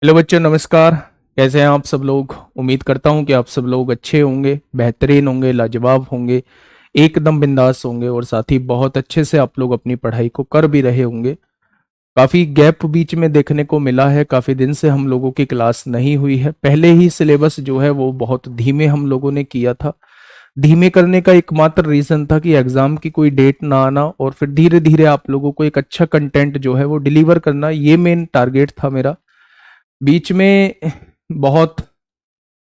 Hello बच्चों, नमस्कार। कैसे हैं आप सब लोग? उम्मीद करता हूं कि आप सब लोग अच्छे होंगे, बेहतरीन होंगे, लाजवाब होंगे, एकदम बिंदास होंगे और साथ ही बहुत अच्छे से आप लोग अपनी पढ़ाई को कर भी रहे होंगे। काफ़ी गैप बीच में देखने को मिला है, काफ़ी दिन से हम लोगों की क्लास नहीं हुई है। पहले ही सिलेबस जो है वो बहुत धीमे हम लोगों ने किया था। धीमे करने का एकमात्र रीज़न था कि एग्ज़ाम की कोई डेट ना आना और फिर धीरे धीरे आप लोगों को एक अच्छा कंटेंट जो है वो डिलीवर करना, ये मेन टारगेट था मेरा। बीच में बहुत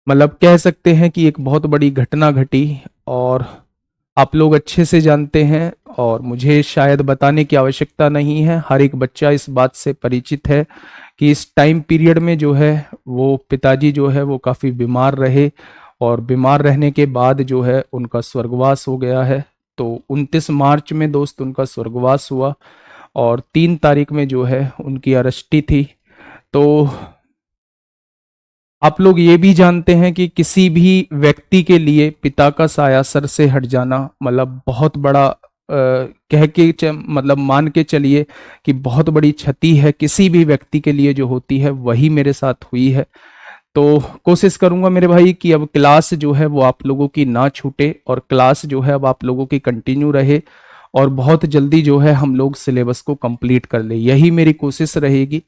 मतलब कह सकते हैं कि एक बहुत बड़ी घटना घटी और आप लोग अच्छे से जानते हैं और मुझे शायद बताने की आवश्यकता नहीं है। हर एक बच्चा इस बात से परिचित है कि इस टाइम पीरियड में जो है वो पिताजी जो है वो काफ़ी बीमार रहे और बीमार रहने के बाद जो है उनका स्वर्गवास हो गया है। तो 29 मार्च में दोस्त उनका स्वर्गवास हुआ और 3 तारीख में जो है उनकी अरेस्टी थी। तो आप लोग ये भी जानते हैं कि किसी भी व्यक्ति के लिए पिता का साया सर से हट जाना मतलब बहुत बड़ा मतलब मान के चलिए कि बहुत बड़ी क्षति है किसी भी व्यक्ति के लिए जो होती है, वही मेरे साथ हुई है। तो कोशिश करूंगा मेरे भाई कि अब क्लास जो है वो आप लोगों की ना छूटे और क्लास जो है अब आप लोगों की कंटिन्यू रहे और बहुत जल्दी जो है हम लोग सिलेबस को कंप्लीट कर ले, यही मेरी कोशिश रहेगी।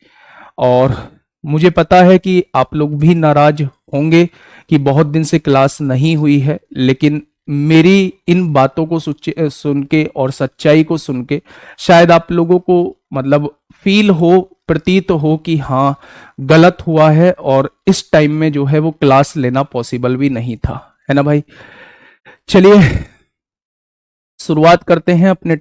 और मुझे पता है कि आप लोग भी नाराज होंगे कि बहुत दिन से क्लास नहीं हुई है, लेकिन मेरी इन बातों को सुन के और सच्चाई को सुन के शायद आप लोगों को मतलब फील हो, प्रतीत हो कि हाँ गलत हुआ है और इस टाइम में जो है वो क्लास लेना पॉसिबल भी नहीं था, है ना भाई। चलिए शुरुआत करते हैं अपने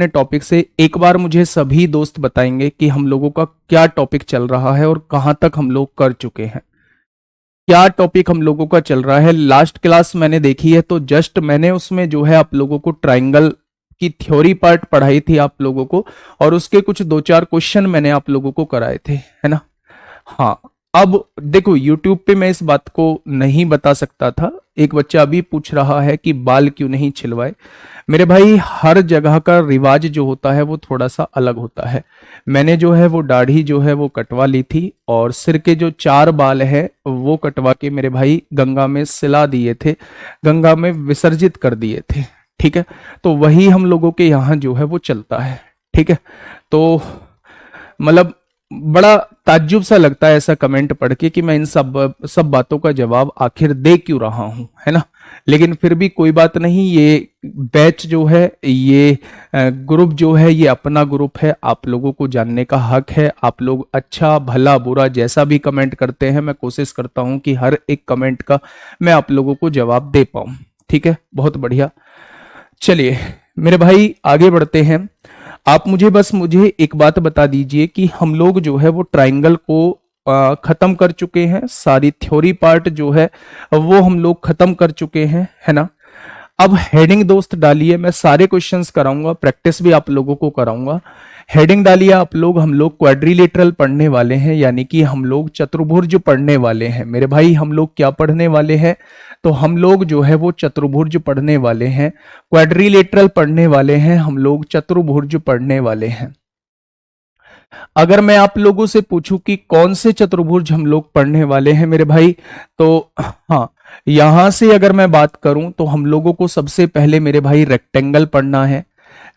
टॉपिक से। एक बार मुझे सभी दोस्त बताएंगे कि हम लोगों का क्या टॉपिक चल रहा है और कहां तक हम लोग कर चुके हैं। क्या टॉपिक हम लोगों का चल रहा है? लास्ट क्लास मैंने देखी है तो जस्ट मैंने उसमें जो है आप लोगों को ट्राइंगल की थ्योरी पार्ट पढ़ाई थी आप लोगों को, और उसके कुछ 2-4 क्वेश्चन मैंने आप लोगों को कराए थे, है ना। हाँ, अब देखो YouTube पे मैं इस बात को नहीं बता सकता था। एक बच्चा अभी पूछ रहा है कि बाल क्यों नहीं छिलवाए। मेरे भाई हर जगह का रिवाज जो होता है वो थोड़ा सा अलग होता है। मैंने जो है वो दाढ़ी जो है वो कटवा ली थी और सिर के जो 4 बाल है वो कटवा के मेरे भाई गंगा में सिला दिए थे, गंगा में विसर्जित कर दिए थे। ठीक है, तो वही हम लोगों के यहाँ जो है वो चलता है। ठीक है, तो मतलब बड़ा ताज्जुब सा लगता है ऐसा कमेंट पढ़ के कि मैं इन सब बातों का जवाब आखिर दे क्यों रहा हूं, है ना। लेकिन फिर भी कोई बात नहीं, ये बैच जो है, ये ग्रुप जो है, ये अपना ग्रुप है, आप लोगों को जानने का हक है। आप लोग अच्छा भला बुरा जैसा भी कमेंट करते हैं, मैं कोशिश करता हूं कि हर एक कमेंट का मैं आप लोगों को जवाब दे पाऊं। ठीक है, बहुत बढ़िया। चलिए मेरे भाई आगे बढ़ते हैं। आप मुझे एक बात बता दीजिए कि हम लोग जो है वो ट्राइंगल को खत्म कर चुके हैं, सारी थ्योरी पार्ट जो है वो हम लोग खत्म कर चुके हैं, है ना। अब हेडिंग दोस्त डालिए, मैं सारे क्वेश्चंस कराऊंगा, प्रैक्टिस भी आप लोगों को कराऊंगा। हेडिंग डालिए आप लोग, हम लोग क्वाड्रिलेटरल पढ़ने वाले हैं, यानी कि हम लोग चतुर्भुज पढ़ने वाले हैं। मेरे भाई हम लोग क्या पढ़ने वाले हैं? तो हम लोग जो है वो चतुर्भुज पढ़ने वाले हैं, क्वाड्रिलेटरल पढ़ने वाले हैं, हम लोग चतुर्भुज पढ़ने वाले हैं। अगर मैं आप लोगों से पूछूं कि कौन से चतुर्भुज हम लोग पढ़ने वाले हैं मेरे भाई, तो हाँ, यहां से अगर मैं बात करूं तो हम लोगों को सबसे पहले मेरे भाई रेक्टेंगल पढ़ना है।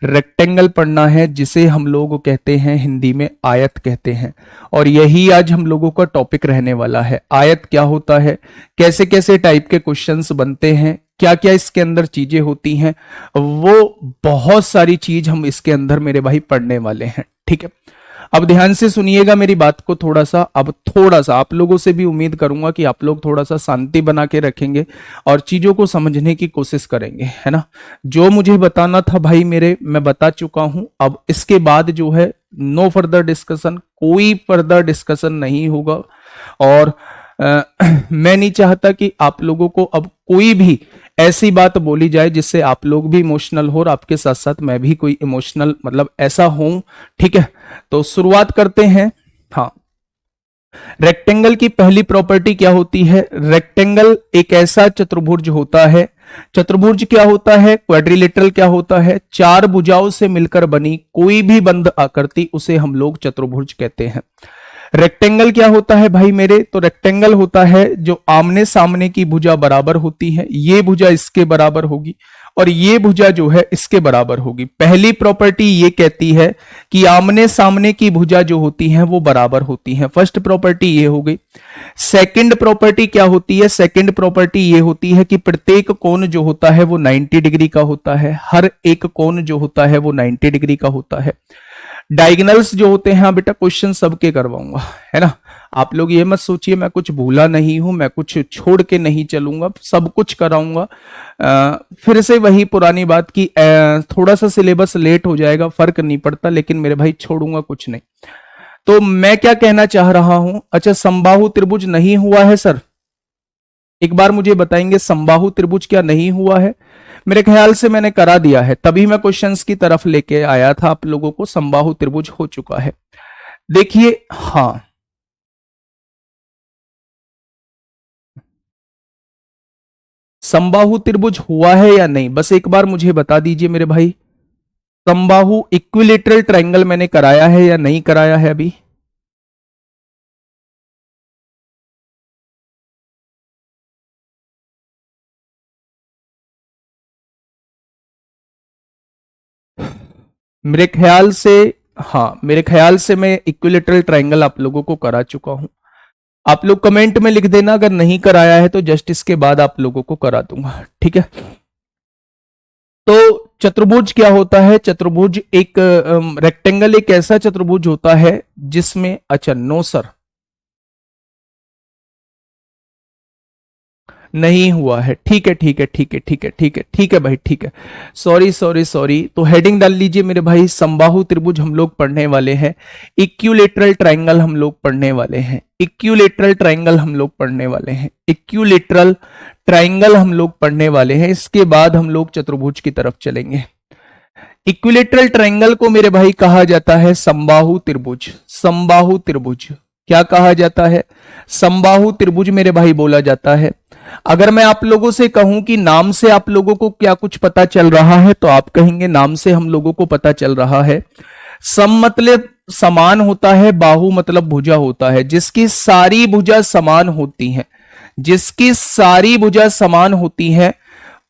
रेक्टेंगल पढ़ना है जिसे हम लोग कहते हैं हिंदी में आयत कहते हैं, और यही आज हम लोगों का टॉपिक रहने वाला है। आयत क्या होता है, कैसे कैसे टाइप के क्वेश्चंस बनते हैं, क्या क्या इसके अंदर चीजें होती हैं, वो बहुत सारी चीज हम इसके अंदर मेरे भाई पढ़ने वाले हैं। ठीक है, अब ध्यान से सुनिएगा मेरी बात को थोड़ा सा। अब थोड़ा सा आप लोगों से भी उम्मीद करूंगा कि आप लोग थोड़ा सा शांति बना के रखेंगे और चीजों को समझने की कोशिश करेंगे, है ना। जो मुझे बताना था भाई मेरे, मैं बता चुका हूं। अब इसके बाद जो है नो फर्दर डिस्कशन, कोई फर्दर डिस्कशन नहीं होगा। और मैं नहीं चाहता कि आप लोगों को अब कोई भी ऐसी बात बोली जाए जिससे आप लोग भी इमोशनल हो और आपके साथ साथ मैं भी कोई इमोशनल मतलब ऐसा हूं। ठीक है, तो शुरुआत करते हैं। हाँ, रेक्टेंगल की पहली प्रॉपर्टी क्या होती है? रेक्टेंगल एक ऐसा चतुर्भुज होता है चतुर्भुज क्या होता है, क्वाड्रिलेटरल क्या होता है, चार भुजाओं से मिलकर बनी कोई भी बंद आकृति उसे हम लोग चतुर्भुज कहते हैं। रेक्टेंगल क्या होता है भाई मेरे, तो रेक्टेंगल होता है जो आमने सामने की भुजा बराबर होती है, ये भुजा इसके बराबर होगी और ये भुजा जो है इसके बराबर होगी। पहली प्रॉपर्टी ये कहती है कि आमने सामने की भुजा जो होती है वो बराबर होती है, फर्स्ट प्रॉपर्टी ये हो गई। सेकंड प्रॉपर्टी क्या होती है, सेकंड प्रॉपर्टी ये होती है कि प्रत्येक कोण जो होता है वो 90 डिग्री का होता है, हर एक कोण जो होता है वो 90 डिग्री का होता है। डायगोनल्स जो होते हैं, बेटा क्वेश्चन सबके करवाऊंगा, है ना, आप लोग ये मत सोचिए मैं कुछ भूला नहीं हूं, मैं कुछ छोड़ के नहीं चलूंगा, सब कुछ कराऊंगा। फिर से वही पुरानी बात की थोड़ा सा सिलेबस लेट हो जाएगा, फर्क नहीं पड़ता, लेकिन मेरे भाई छोड़ूंगा कुछ नहीं। तो मैं क्या कहना चाह रहा हूं, अच्छा समबाहु त्रिभुज नहीं हुआ है सर, एक बार मुझे बताएंगे समबाहु त्रिभुज क्या नहीं हुआ है? मेरे ख्याल से मैंने करा दिया है, तभी मैं क्वेश्चंस की तरफ लेके आया था आप लोगों को। समबाहु त्रिभुज हो चुका है, देखिए। हाँ, समबाहु त्रिभुज हुआ है या नहीं, बस एक बार मुझे बता दीजिए मेरे भाई। समबाहु इक्विलेटरल ट्रायंगल मैंने कराया है या नहीं कराया है अभी? मेरे ख्याल से, हाँ मेरे ख्याल से मैं इक्विलेटरल ट्रायंगल आप लोगों को करा चुका हूं। आप लोग कमेंट में लिख देना अगर नहीं कराया है, तो जस्ट इसके बाद आप लोगों को करा दूंगा, ठीक है। तो चतुर्भुज क्या होता है, चतुर्भुज एक रेक्टेंगल एक ऐसा चतुर्भुज होता है जिसमें, अच्छा नो सर नहीं हुआ है, ठीक है ठीक है ठीक है ठीक है ठीक है ठीक है भाई, ठीक है, सॉरी सॉरी सॉरी। तो हेडिंग डाल लीजिए मेरे भाई, समबाहु त्रिभुज हम लोग पढ़ने वाले हैं, इक्विलेटरल ट्रायंगल हम लोग पढ़ने वाले हैं, इक्विलेटरल ट्रायंगल हम लोग पढ़ने वाले हैं, इक्विलेटरल ट्रायंगल हम लोग पढ़ने वाले हैं। इसके बाद हम लोग चतुर्भुज की तरफ चलेंगे। इक्विलेटरल ट्रायंगल को मेरे भाई कहा जाता है समबाहु त्रिभुज, समबाहु त्रिभुज क्या कहा जाता है, समबाहु त्रिभुज मेरे भाई बोला जाता है। अगर मैं आप लोगों से कहूं कि नाम से आप लोगों को क्या कुछ पता चल रहा है, तो आप कहेंगे नाम से हम लोगों को पता चल रहा है, सम मतलब समान होता है, बाहु मतलब भुजा होता है, जिसकी सारी भुजा समान होती हैं, जिसकी सारी भुजा समान होती है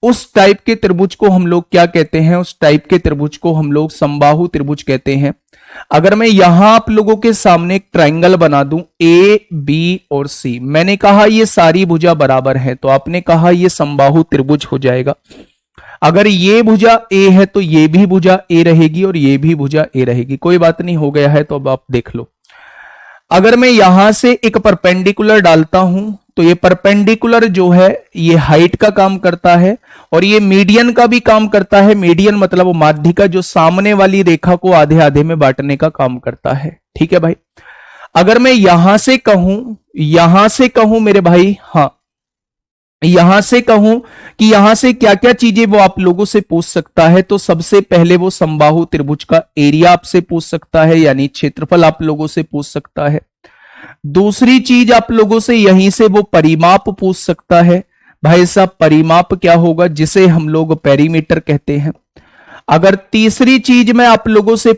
उस टाइप के त्रिभुज को हम लोग क्या कहते हैं, उस टाइप के त्रिभुज को हम लोग समबाहु त्रिभुज कहते हैं। अगर मैं यहां आप लोगों के सामने एक ट्रायंगल बना दूं ए बी और सी, मैंने कहा ये सारी भुजा बराबर है, तो आपने कहा ये समबाहु त्रिभुज हो जाएगा। अगर ये भुजा ए है तो ये भी भुजा ए रहेगी और ये भी भुजा ए रहेगी, कोई बात नहीं, हो गया है तो अब आप देख लो। अगर मैं यहां से एक परपेंडिकुलर डालता हूं तो ये परपेंडिकुलर जो है ये हाइट का काम करता है और ये मीडियन का भी काम करता है। मीडियन मतलब माध्य का, जो सामने वाली रेखा को आधे आधे में बांटने का काम करता है, ठीक है भाई। अगर मैं यहां से कहूं मेरे भाई, हाँ यहां से कहूं कि यहां से क्या क्या चीजें वो आप लोगों से पूछ सकता है, तो सबसे पहले वो समबाहु त्रिभुज का एरिया आपसे पूछ सकता है, यानी क्षेत्रफल आप लोगों से पूछ सकता है। दूसरी चीज आप लोगों से यहीं से वो परिमाप पूछ सकता है। भाई साहब परिमाप क्या होगा, जिसे हम लोग पेरीमीटर कहते हैं। अगर तीसरी चीज मैं आप लोगों से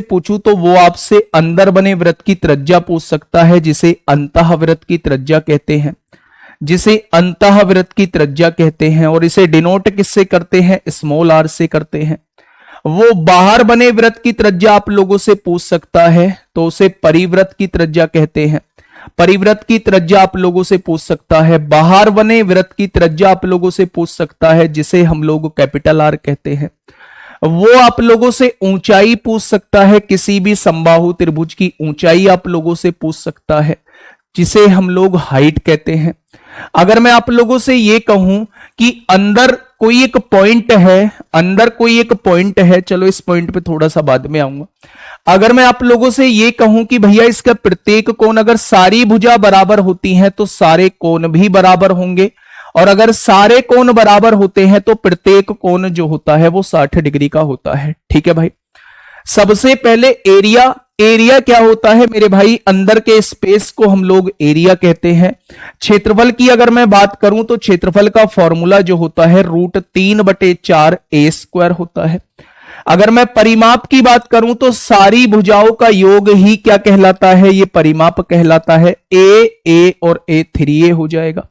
पूछूं, तो वो आपसे अंदर बने वृत्त की त्रिज्या पूछ सकता है, जिसे अंतःवृत्त की त्रिज्या कहते हैं, जिसे अंतःवृत्त की त्रिज्या कहते हैं। और इसे डिनोट किससे करते हैं, स्मॉल आर से करते हैं। वो बाहर बने वृत्त की त्रिज्या आप लोगों से पूछ सकता है, तो उसे परिवृत्त की त्रिज्या कहते हैं। परिवृत्त की त्रिज्या आप लोगों से पूछ सकता है, बाहर बने वृत्त की त्रिज्या आप लोगों से पूछ सकता है, जिसे हम लोग कैपिटल आर कहते हैं। वो आप लोगों से ऊंचाई पूछ सकता है, किसी भी समबाहु त्रिभुज की ऊंचाई आप लोगों से पूछ सकता है, जिसे हम लोग हाइट कहते हैं। अगर मैं आप लोगों से ये कहूं कि अंदर कोई एक पॉइंट है, चलो इस पॉइंट पे थोड़ा सा बाद में आऊंगा। अगर मैं आप लोगों से ये कहूं कि भैया इसका प्रत्येक कोण, अगर सारी भुजा बराबर होती हैं तो सारे कोण भी बराबर होंगे, और अगर सारे कोण बराबर होते हैं तो प्रत्येक कोण जो होता है वो 60 डिग्री का होता है, ठीक है भाई। सबसे पहले एरिया एरिया क्या होता है मेरे भाई, अंदर के स्पेस को हम लोग एरिया कहते हैं। क्षेत्रफल की अगर मैं बात करूं तो क्षेत्रफल का फॉर्मूला जो होता है √3/4 a² होता है। अगर मैं परिमाप की बात करूं तो सारी भुजाओं का योग ही क्या कहलाता है, ये परिमाप कहलाता है। ए और A3A हो जाएगा।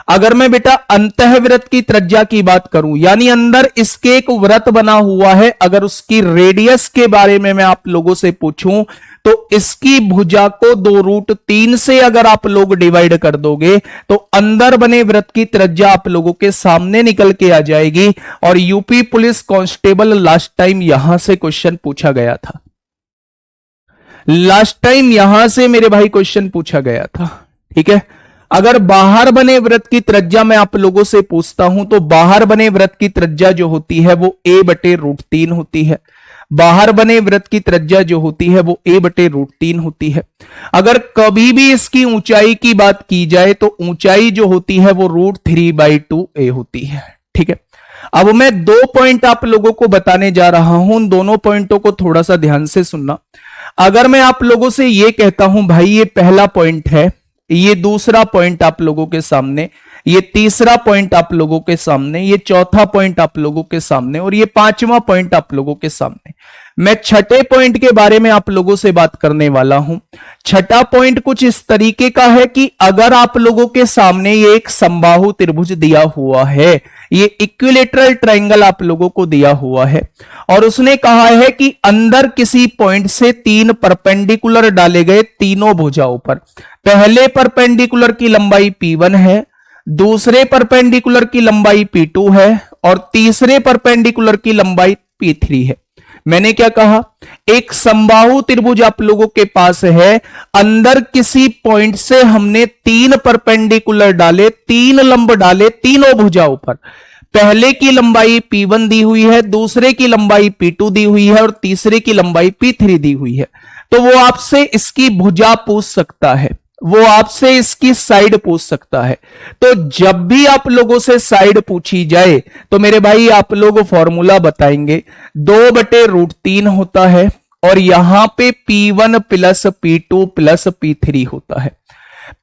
अगर मैं बेटा अंतःवृत्त की त्रिज्या की बात करूं, यानी अंदर इसके एक वृत्त बना हुआ है, अगर उसकी रेडियस के बारे में मैं आप लोगों से पूछूं तो इसकी भुजा को 2√3 से अगर आप लोग डिवाइड कर दोगे तो अंदर बने वृत्त की त्रिज्या आप लोगों के सामने निकल के आ जाएगी। और UP police constable last time यहां से क्वेश्चन पूछा गया था, लास्ट टाइम यहां से मेरे भाई क्वेश्चन पूछा गया था। ठीक है, अगर बाहर बने वृत्त की त्रिज्या मैं आप लोगों से पूछता हूं तो बाहर बने वृत्त की त्रिज्या जो होती है वो a/√3 होती है। बाहर बने वृत्त की त्रिज्या जो होती है वो a/√3 होती है। अगर कभी भी इसकी ऊंचाई की बात की जाए तो ऊंचाई जो होती है वो √3/2a होती है। ठीक है, अब मैं 2 पॉइंट आप लोगों को बताने जा रहा हूं, उन दोनों पॉइंटों को थोड़ा सा ध्यान से सुनना। अगर मैं आप लोगों से यह कहता हूं भाई ये पहला पॉइंट है, ये दूसरा पॉइंट आप लोगों के सामने, ये तीसरा पॉइंट आप लोगों के सामने, ये चौथा पॉइंट आप लोगों के सामने और ये पांचवा पॉइंट आप लोगों के सामने, मैं छठे पॉइंट के बारे में आप लोगों से बात करने वाला हूं। छठा पॉइंट कुछ इस तरीके का है कि अगर आप लोगों के सामने ये एक समबाहु त्रिभुज दिया हुआ है, ये इक्विलेटरल ट्रायंगल आप लोगों को दिया हुआ है और उसने कहा है कि अंदर किसी पॉइंट से 3 परपेंडिकुलर डाले गए तीनों भुजाओं पर। पहले परपेंडिकुलर की लंबाई P1 है, दूसरे परपेंडिकुलर की लंबाई P2 है और तीसरे परपेंडिकुलर की लंबाई P3 है। मैंने क्या कहा, एक समबाहु त्रिभुज आप लोगों के पास है, अंदर किसी पॉइंट से हमने 3 परपेंडिकुलर डाले, 3 लंब डाले तीनों भुजाओं पर। पहले की लंबाई P1 दी हुई है, दूसरे की लंबाई P2 दी हुई है और तीसरे की लंबाई P3 दी हुई है। तो वो आपसे इसकी भुजा पूछ सकता है, वो आपसे इसकी साइड पूछ सकता है। तो जब भी आप लोगों से साइड पूछी जाए तो मेरे भाई आप लोग फॉर्मूला बताएंगे, 2/√3 होता है और यहां पे P1 plus P2 plus P3 होता है।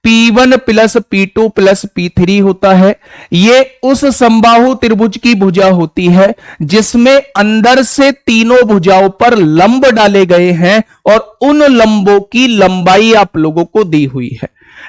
P1 plus P2 plus P3 होता है। ये उस समबाहु त्रिभुज की भुजा होती है जिसमें अंदर से तीनों भुजाओं पर लंब डाले गए हैं और उन लंबों की लंबाई आप लोगों को दी हुई है।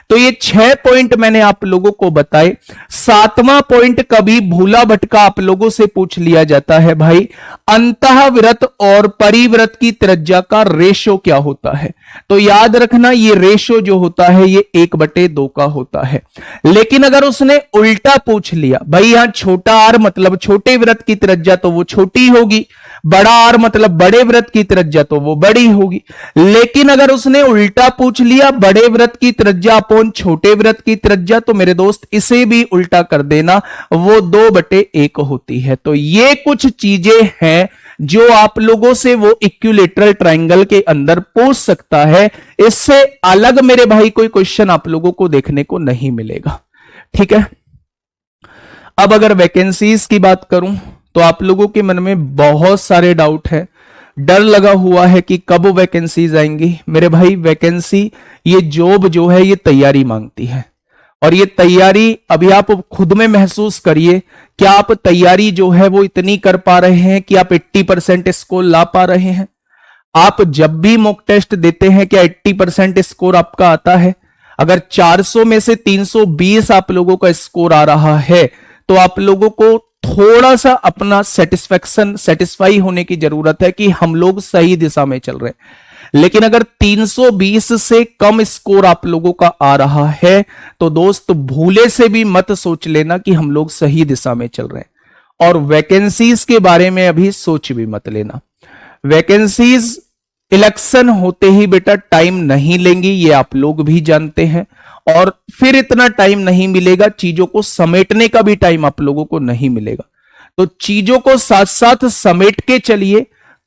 तो ये 6 पॉइंट मैंने आप लोगों को बताए। 7वां पॉइंट कभी भूला भटका आप लोगों से पूछ लिया जाता है भाई, अंतःवृत्त और परिवृत्त की त्रिज्या का रेशो क्या होता है। तो याद रखना ये रेशो जो होता है ये 1/2 का होता है। लेकिन अगर उसने उल्टा पूछ लिया, भाई यहां छोटा r मतलब छोटे वृत्त की त्रिज्या तो वो छोटी होगी, बड़ा R मतलब बड़े वृत्त की त्रिज्या तो वो बड़ी होगी। लेकिन अगर उसने उल्टा पूछ लिया बड़े वृत्त की त्रिज्या अपॉन छोटे वृत्त की त्रिज्या, तो मेरे दोस्त इसे भी उल्टा कर देना, वो 2/1 होती है। तो ये कुछ चीजें हैं जो आप लोगों से वो इक्विलेटरल ट्रायंगल के अंदर पूछ सकता है। इससे अलग मेरे भाई कोई क्वेश्चन आप लोगों को देखने को नहीं मिलेगा। ठीक है, अब अगर वैकेंसीज की बात करूं तो आप लोगों के मन में बहुत सारे डाउट है, डर लगा हुआ है कि कब वैकेंसीज आएंगी। मेरे भाई वैकेंसी, ये जॉब जो है ये तैयारी मांगती है और ये तैयारी अभी आप खुद में महसूस करिए, क्या आप तैयारी जो है वो इतनी कर पा रहे हैं कि आप 80% स्कोर ला पा रहे हैं। आप जब भी मॉक टेस्ट देते हैं क्या 80% स्कोर आपका आता है। अगर 400 में से 320 आप लोगों का स्कोर आ रहा है तो आप लोगों को थोड़ा सा अपना सेटिस्फाई होने की जरूरत है कि हम लोग सही दिशा में चल रहे हैं। लेकिन अगर 320 से कम स्कोर आप लोगों का आ रहा है तो दोस्त भूले से भी मत सोच लेना कि हम लोग सही दिशा में चल रहे हैं। और वैकेंसीज के बारे में अभी सोच भी मत लेना। वैकेंसीज इलेक्शन होते ही बेटा टाइम नहीं लेंगी, ये आप लोग भी जानते हैं, और फिर इतना टाइम नहीं मिलेगा, चीजों को समेटने का भी टाइम आप लोगों को नहीं मिलेगा। तो चीजों को साथ साथ समेट के चलिए,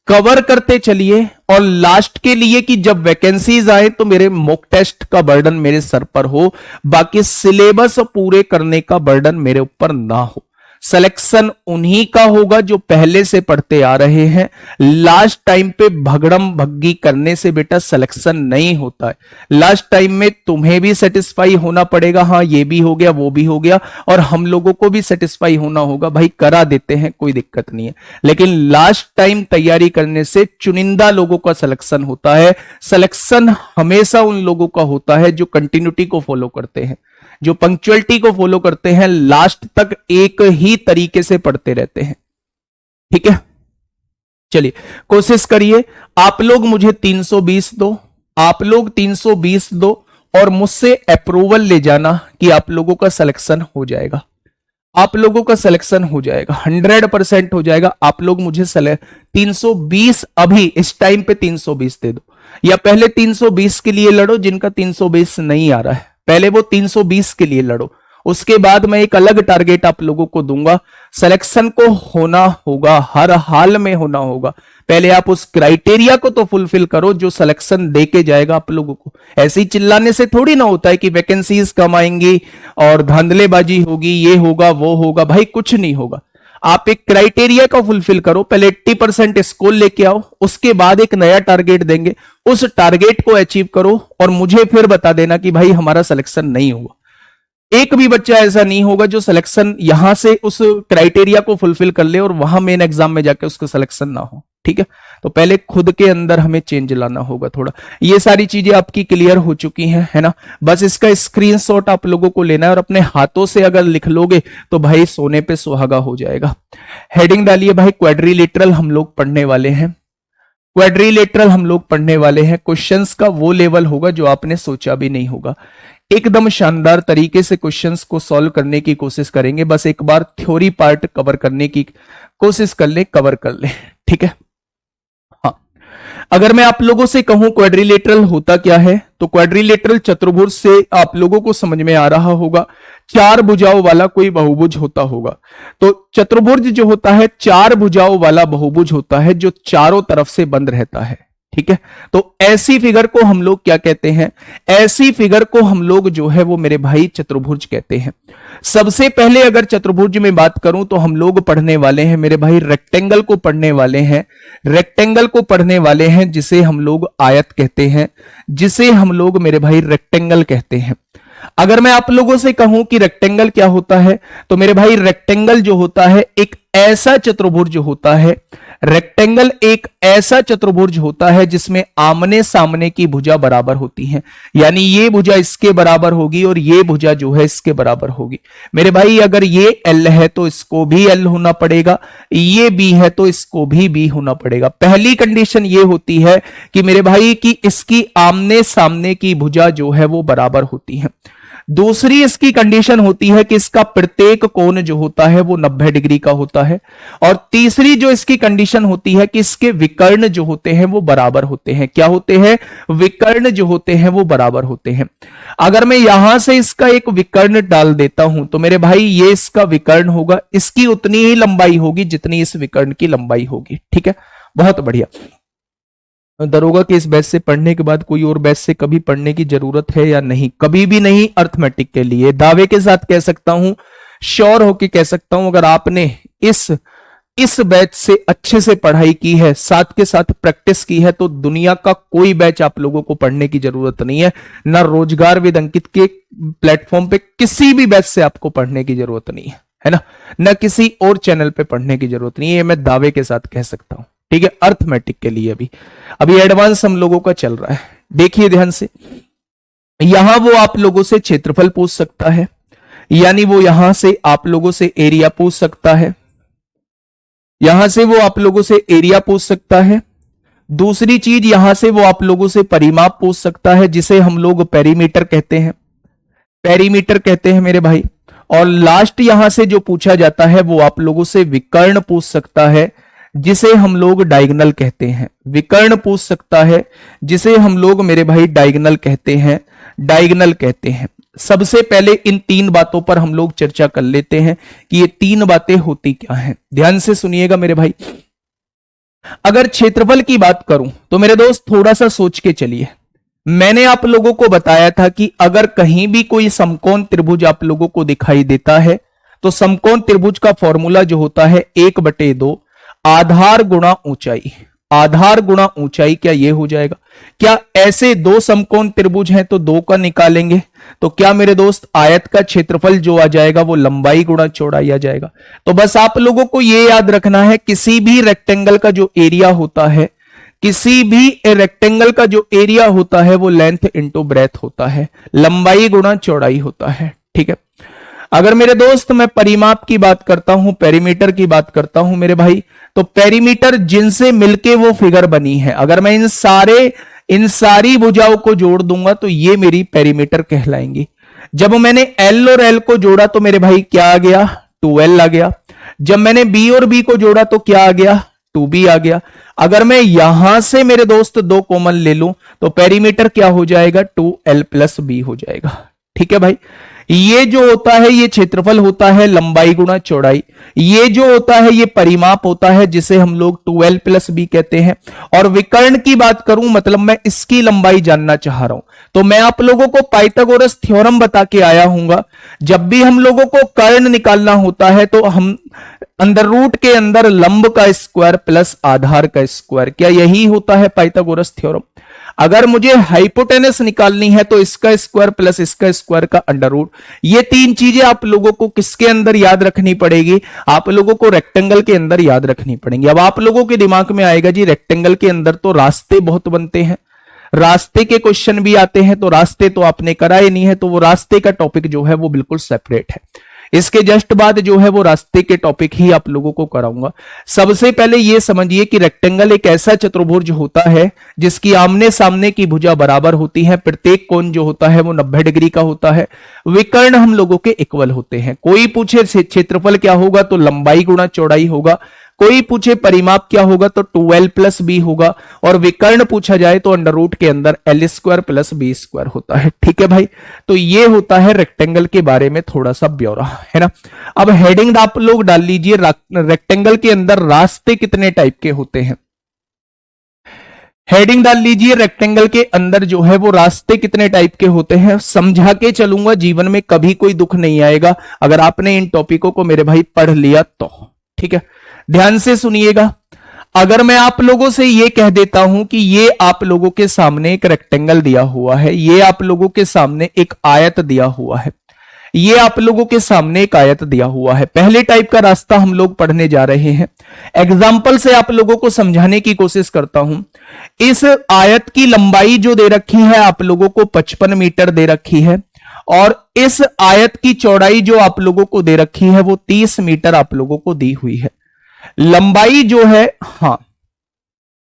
कवर करते चलिए, और लास्ट के लिए कि जब वैकेंसीज आए तो मेरे मॉक टेस्ट का बर्डन मेरे सर पर हो, बाकी सिलेबस पूरे करने का बर्डन मेरे ऊपर ना हो। सिलेक्शन उन्हीं का होगा जो पहले से पढ़ते आ रहे हैं। लास्ट टाइम पे भगड़म भग्गी करने से बेटा सिलेक्शन नहीं होता है। लास्ट टाइम में तुम्हें भी सेटिस्फाई होना पड़ेगा, हाँ ये भी हो गया वो भी हो गया, और हम लोगों को भी सेटिस्फाई होना होगा। भाई करा देते हैं, कोई दिक्कत नहीं है, लेकिन लास्ट टाइम तैयारी करने से चुनिंदा लोगों का सिलेक्शन होता है। सिलेक्शन हमेशा उन लोगों का होता है जो कंटिन्यूटी को फॉलो करते हैं, जो पंक्चुअलिटी को फॉलो करते हैं, लास्ट तक एक ही तरीके से पढ़ते रहते हैं। ठीक है, चलिए कोशिश करिए। आप लोग मुझे 320 दो, आप लोग 320 दो, और मुझसे अप्रूवल ले जाना कि आप लोगों का सिलेक्शन हो जाएगा। आप लोगों का सिलेक्शन हो जाएगा, 100% हो जाएगा। आप लोग मुझे 320 अभी इस टाइम पे 320 दे दो, या पहले 320 के लिए लड़ो जिनका 320 नहीं आ रहा है, पहले वो 320 के लिए लड़ो। उसके बाद मैं एक अलग टारगेट आप लोगों को दूंगा। सिलेक्शन को होना होगा, हर हाल में होना होगा। पहले आप उस क्राइटेरिया को तो फुलफिल करो जो सिलेक्शन दे के जाएगा आप लोगों को। ऐसे ही चिल्लाने से थोड़ी ना होता है कि वैकेंसीज कम आएंगी और धांधलेबाजी होगी, ये होगा वो होगा। भाई कुछ नहीं होगा, आप एक क्राइटेरिया को फुलफिल करो। पहले 80% स्कोर लेके आओ, उसके बाद एक नया टारगेट देंगे, उस टारगेट को अचीव करो और मुझे फिर बता देना कि भाई हमारा सिलेक्शन नहीं हुआ। एक भी बच्चा ऐसा नहीं होगा जो सिलेक्शन यहां से उस क्राइटेरिया को फुलफिल कर ले और वहां मेन एग्जाम में जाके उसको सिलेक्शन ना हो। ठीक है, तो पहले खुद के अंदर हमें चेंज लाना होगा थोड़ा। ये सारी चीजें आपकी क्लियर हो चुकी हैं, है ना। बस इसका स्क्रीनशॉट आप लोगों को लेना है और अपने हाथों से अगर लिख लोगे तो भाई सोने पे सुहागा हो जाएगा। हेडिंग डालिए भाई, क्वाड्रिलेटरल हम लोग पढ़ने वाले हैं। क्वाड्रिलेटरल हम लोग पढ़ने वाले हैं। क्वेश्चंस का वो लेवल होगा जो आपने सोचा भी नहीं होगा। एकदम शानदार तरीके से क्वेश्चंस को सॉल्व करने की कोशिश करेंगे। बस एक बार थ्योरी पार्ट कवर करने की कोशिश कर ले, कवर कर ले। ठीक है, हाँ। अगर मैं आप लोगों से कहूं क्वाड्रिलेटरल होता क्या है, तो क्वाड्रिलेटरल चतुर्भुज से आप लोगों को समझ में आ रहा होगा, चार भुजाओं वाला कोई बहुभुज होता होगा। तो चतुर्भुज जो होता है चार भुजाओं वाला बहुभुज होता है जो चारों तरफ से बंद रहता है। ठीक है, तो ऐसी फिगर को हम लोग क्या कहते हैं? ऐसी फिगर को हम लोग जो है वो मेरे भाई चतुर्भुज कहते हैं। सबसे पहले अगर चतुर्भुज में बात करूं तो हम लोग पढ़ने वाले हैं मेरे भाई रेक्टेंगल को पढ़ने वाले हैं। रेक्टेंगल को पढ़ने वाले हैं जिसे हम लोग आयत कहते हैं, जिसे हम लोग मेरे भाई रेक्टेंगल कहते हैं। अगर मैं आप लोगों से कहूं कि रेक्टेंगल क्या होता है, तो मेरे भाई रेक्टेंगल जो होता है एक ऐसा चतुर्भुज होता है। रेक्टेंगल एक ऐसा चतुर्भुज होता है जिसमें आमने सामने की भुजा बराबर होती हैं, यानी ये भुजा इसके बराबर होगी और ये भुजा जो है इसके बराबर होगी। मेरे भाई अगर ये L है तो इसको भी L होना पड़ेगा, ये B है तो इसको भी B होना पड़ेगा। पहली कंडीशन ये होती है कि मेरे भाई कि इसकी आमने सामने की भुजा जो है वो बराबर होती है। दूसरी इसकी कंडीशन होती है कि इसका प्रत्येक कोण जो होता है वो 90 डिग्री का होता है। और तीसरी जो इसकी कंडीशन होती है कि इसके विकर्ण जो होते हैं वो बराबर होते हैं। क्या होते हैं? विकर्ण जो होते हैं वो बराबर होते हैं। अगर मैं यहां से इसका एक विकर्ण डाल देता हूं तो मेरे भाई ये इसका विकर्ण होगा, इसकी उतनी ही लंबाई होगी जितनी इस विकर्ण की लंबाई होगी। ठीक है, बहुत बढ़िया। दरोगा के इस बैच से पढ़ने के बाद कोई और बैच से कभी पढ़ने की जरूरत है या नहीं? कभी भी नहीं। अर्थमेटिक के लिए दावे के साथ कह सकता हूं, श्योर होके कह सकता हूं, अगर आपने इस बैच से अच्छे से पढ़ाई की है, साथ के साथ प्रैक्टिस की है, तो दुनिया का कोई बैच आप लोगों को पढ़ने की जरूरत नहीं है। ना रोजगार विद अंकित के प्लेटफॉर्म पे किसी भी बैच से आपको पढ़ने की जरूरत नहीं है ना, ना किसी और चैनल पे पढ़ने की जरूरत नहीं है। मैं दावे के साथ कह सकता हूं। ठीक है, अर्थमेटिक के लिए अभी एडवांस हम लोगों का चल रहा है। देखिए ध्यान से, यहां वो आप लोगों से क्षेत्रफल पूछ सकता है, यानी वो यहां से आप लोगों से एरिया पूछ सकता है, यहां से वो आप लोगों से एरिया पूछ सकता है। दूसरी चीज, यहां से वो आप लोगों से परिमाप पूछ सकता है, जिसे हम लोग पेरीमीटर कहते हैं, पेरीमीटर कहते हैं मेरे भाई। और लास्ट यहां से जो पूछा जाता है वो आप लोगों से विकर्ण पूछ सकता है, जिसे हम लोग डायगोनल कहते हैं। विकर्ण पूछ सकता है जिसे हम लोग मेरे भाई डायगोनल कहते हैं, डायगोनल कहते हैं। सबसे पहले इन तीन बातों पर हम लोग चर्चा कर लेते हैं कि ये तीन बातें होती क्या हैं। ध्यान से सुनिएगा मेरे भाई। अगर क्षेत्रफल की बात करूं तो मेरे दोस्त थोड़ा सा सोच के चलिए। मैंने आप लोगों को बताया था कि अगर कहीं भी कोई समकोण त्रिभुज आप लोगों को दिखाई देता है तो समकोण त्रिभुज का फॉर्मूला जो होता है 1/2 आधार गुणा ऊंचाई, आधार गुणा ऊंचाई, क्या ये हो जाएगा? क्या ऐसे दो समकोण त्रिभुज हैं तो दो का निकालेंगे तो क्या मेरे दोस्त आयत का क्षेत्रफल जो आ जाएगा वो लंबाई गुणा चौड़ाई आ जाएगा। तो बस आप लोगों को ये याद रखना है, किसी भी रेक्टेंगल का जो एरिया होता है, किसी भी रेक्टेंगल का जो एरिया होता है वो लेंथ इंटू ब्रेथ होता है, लंबाई गुणा चौड़ाई होता है। ठीक है, अगर मेरे दोस्त मैं परिमाप की बात करता हूं, पेरीमीटर की बात करता हूं मेरे भाई, तो पेरीमीटर जिनसे मिलके वो फिगर बनी है, अगर मैं इन सारी भुजाओं को जोड़ दूंगा तो ये मेरी पेरीमीटर कहलाएंगी। जब मैंने एल और एल को जोड़ा तो मेरे भाई क्या आ गया? 2L आ गया। जब मैंने बी और बी को जोड़ा तो क्या आ गया? 2B आ गया। अगर मैं यहां से मेरे दोस्त दो कॉमन ले लूं तो पेरीमीटर क्या हो जाएगा? 2L प्लस बी हो जाएगा। ठीक है भाई, ये जो होता है ये क्षेत्रफल होता है लंबाई गुणा चौड़ाई, ये जो होता है ये परिमाप होता है जिसे हम लोग 2L प्लस बी कहते हैं। और विकर्ण की बात करूं, मतलब मैं इसकी लंबाई जानना चाह रहा हूं, तो मैं आप लोगों को पाइथागोरस थ्योरम बता के आया हूंगा। जब भी हम लोगों को कर्ण निकालना होता है तो हम अंडर रूट के अंदर लंब का स्क्वायर प्लस आधार का स्क्वायर, क्या यही होता है पाइथागोरस थ्योरम? अगर मुझे हाइपोटेनस निकालनी है तो इसका स्क्वायर प्लस इसका स्क्वायर का अंडर रूट। ये तीन चीजें आप लोगों को किसके अंदर याद रखनी पड़ेगी? आप लोगों को रेक्टेंगल के अंदर याद रखनी पड़ेगी। अब आप लोगों के दिमाग में आएगा जी रेक्टेंगल के अंदर तो रास्ते बहुत बनते हैं, रास्ते के क्वेश्चन भी आते हैं, तो रास्ते तो आपने कराए नहीं है, तो वो रास्ते का टॉपिक जो है वो बिल्कुल सेपरेट है। इसके जस्ट बाद जो है वो रास्ते के टॉपिक ही आप लोगों को कराऊंगा। सबसे पहले ये समझिए कि रेक्टेंगल एक ऐसा चतुर्भुज होता है जिसकी आमने सामने की भुजा बराबर होती है, प्रत्येक कोण जो होता है वो 90 डिग्री का होता है, विकर्ण हम लोगों के इक्वल होते हैं। कोई पूछे क्षेत्रफल क्या होगा तो लंबाई गुणा चौड़ाई होगा, कोई पूछे परिमाप क्या होगा तो 2L प्लस बी होगा, और विकर्ण पूछा जाए तो अंडर रूट के अंदर L square plus B square होता है। ठीक है भाई, तो ये होता है रेक्टेंगल के बारे में थोड़ा सा ब्यौरा, है ना। अब हेडिंग आप लोग डाल लीजिए, रेक्टेंगल के अंदर रास्ते कितने टाइप के होते हैं। हेडिंग डाल लीजिए, रेक्टेंगल के अंदर जो है वो रास्ते कितने टाइप के होते हैं। समझा के चलूंगा, जीवन में कभी कोई दुख नहीं आएगा अगर आपने इन टॉपिकों को मेरे भाई पढ़ लिया तो। ठीक है, ध्यान से सुनिएगा। अगर मैं आप लोगों से ये कह देता हूं कि ये आप लोगों के सामने एक रेक्टेंगल दिया हुआ है, ये आप लोगों के सामने एक आयत दिया हुआ है, ये आप लोगों के सामने एक आयत दिया हुआ है, पहले टाइप का रास्ता हम लोग पढ़ने जा रहे हैं। एग्जाम्पल से आप लोगों को समझाने की कोशिश करता हूं। इस आयत की लंबाई जो दे रखी है आप लोगों को 55 मीटर दे रखी है, और इस आयत की चौड़ाई जो आप लोगों को दे रखी है वो 30 मीटर आप लोगों को दी हुई है। लंबाई जो है, हाँ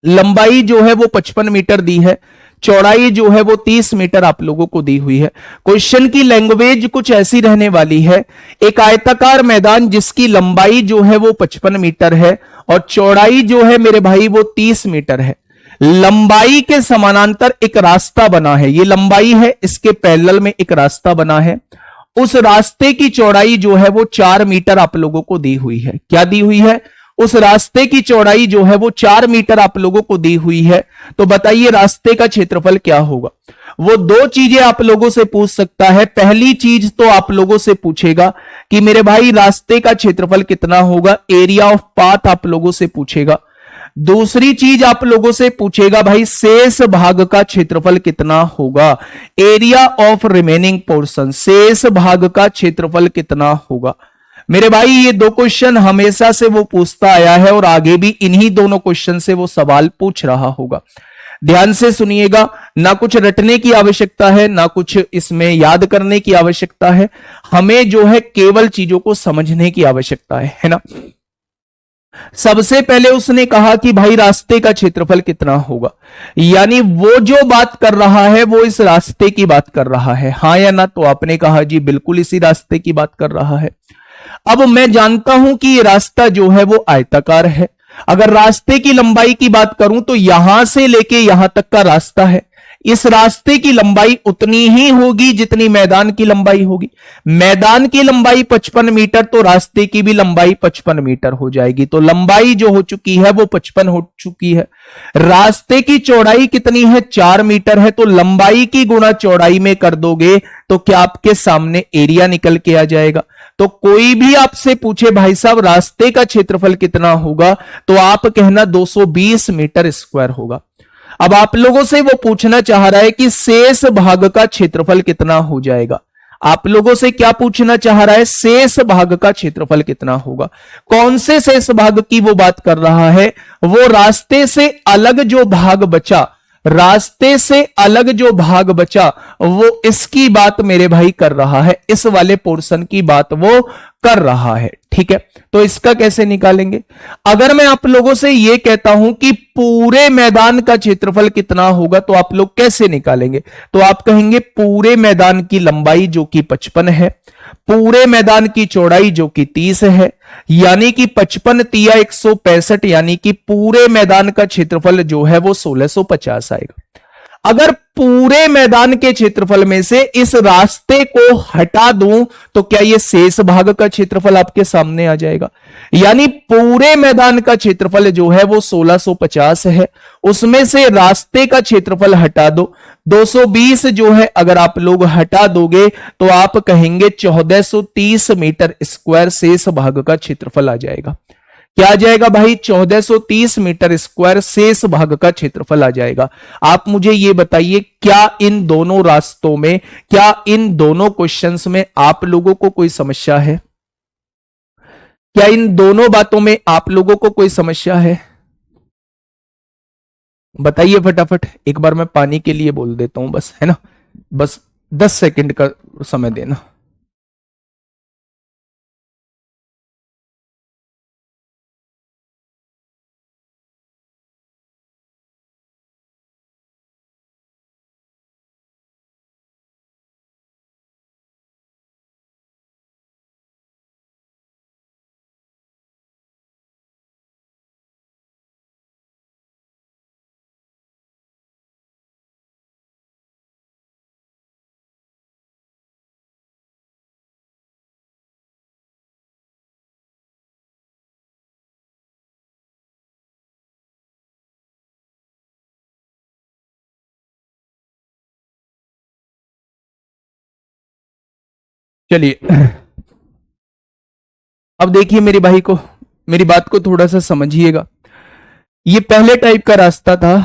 लंबाई जो है वो 55 मीटर दी है, चौड़ाई जो है वो 30 मीटर आप लोगों को दी हुई है। क्वेश्चन की लैंग्वेज कुछ ऐसी रहने वाली है, एक आयताकार मैदान जिसकी लंबाई जो है वो 55 मीटर है और चौड़ाई जो है मेरे भाई वो 30 मीटर है। लंबाई के समानांतर एक रास्ता बना है, ये लंबाई है, इसके पैरेलल में एक रास्ता बना है, उस रास्ते की चौड़ाई जो है वो 4 मीटर आप लोगों को दी हुई है। क्या दी हुई है? उस रास्ते की चौड़ाई जो है वो 4 मीटर आप लोगों को दी हुई है। तो बताइए रास्ते का क्षेत्रफल क्या होगा? वो दो चीजें आप लोगों से पूछ सकता है। पहली चीज तो आप लोगों से पूछेगा कि मेरे भाई रास्ते का क्षेत्रफल कितना होगा, एरिया ऑफ पाथ आप लोगों से पूछेगा। दूसरी चीज आप लोगों से पूछेगा भाई शेष भाग का क्षेत्रफल कितना होगा, एरिया ऑफ रिमेनिंग पोर्शन, शेष भाग का क्षेत्रफल कितना होगा। मेरे भाई ये दो क्वेश्चन हमेशा से वो पूछता आया है और आगे भी इन्हीं दोनों क्वेश्चन से वो सवाल पूछ रहा होगा। ध्यान से सुनिएगा, ना कुछ रटने की आवश्यकता है, ना कुछ इसमें याद करने की आवश्यकता है, हमें जो है केवल चीजों को समझने की आवश्यकता है ना। सबसे पहले उसने कहा कि भाई रास्ते का क्षेत्रफल कितना होगा, यानी वो जो बात कर रहा है वो इस रास्ते की बात कर रहा है, हाँ या ना। तो आपने कहा जी बिल्कुल इसी रास्ते की बात कर रहा है। अब मैं जानता हूं कि ये रास्ता जो है वो आयताकार है। अगर रास्ते की लंबाई की बात करूं तो यहां से लेके यहां तक का रास्ता है, इस रास्ते की लंबाई उतनी ही होगी जितनी मैदान की लंबाई होगी। मैदान की लंबाई 55 मीटर तो रास्ते की भी लंबाई 55 मीटर हो जाएगी। तो लंबाई जो हो चुकी है वो 55 हो चुकी है। रास्ते की चौड़ाई कितनी है? 4 मीटर है। तो लंबाई की गुणा चौड़ाई में कर दोगे तो क्या आपके सामने एरिया निकल के आ जाएगा। तो कोई भी आपसे पूछे भाई साहब रास्ते का क्षेत्रफल कितना होगा, तो आप कहना 220 मीटर स्क्वायर होगा। अब आप लोगों से वो पूछना चाह रहा है कि शेष भाग का क्षेत्रफल कितना हो जाएगा। आप लोगों से क्या पूछना चाह रहा है? शेष भाग का क्षेत्रफल कितना होगा। कौन से शेष भाग की वो बात कर रहा है? वो रास्ते से अलग जो भाग बचा, रास्ते से अलग जो भाग बचा वो इसकी बात मेरे भाई कर रहा है, इस वाले पोर्शन की बात वो कर रहा है। ठीक है, तो इसका कैसे निकालेंगे? अगर मैं आप लोगों से यह कहता हूं कि पूरे मैदान का क्षेत्रफल कितना होगा, तो आप लोग कैसे निकालेंगे? तो आप कहेंगे पूरे मैदान की लंबाई जो कि 55 है, पूरे मैदान की चौड़ाई जो कि 30 है, यानी कि 55 तिया 165, यानी कि पूरे मैदान का क्षेत्रफल जो है वो 1650 आएगा। अगर पूरे मैदान के क्षेत्रफल में से इस रास्ते को हटा दूं तो क्या ये शेष भाग का क्षेत्रफल आपके सामने आ जाएगा। यानी पूरे मैदान का क्षेत्रफल जो है वो 1650 है, उसमें से रास्ते का क्षेत्रफल हटा दो, 220 जो है अगर आप लोग हटा दोगे तो आप कहेंगे 1430 मीटर स्क्वायर शेष भाग का क्षेत्रफल आ जाएगा। क्या आ जाएगा भाई? 1430 मीटर स्क्वायर शेष भाग का क्षेत्रफल आ जाएगा। आप मुझे यह बताइए, क्या इन दोनों रास्तों में, क्या इन दोनों क्वेश्चंस में आप लोगों को कोई समस्या है? क्या इन दोनों बातों में आप लोगों को कोई समस्या है? बताइए फटाफट। एक बार मैं पानी के लिए बोल देता हूं बस, है ना, बस 10 सेकंड का समय देना। चलिए अब देखिए मेरे भाई को, मेरी बात को थोड़ा सा समझिएगा। ये पहले टाइप का रास्ता था,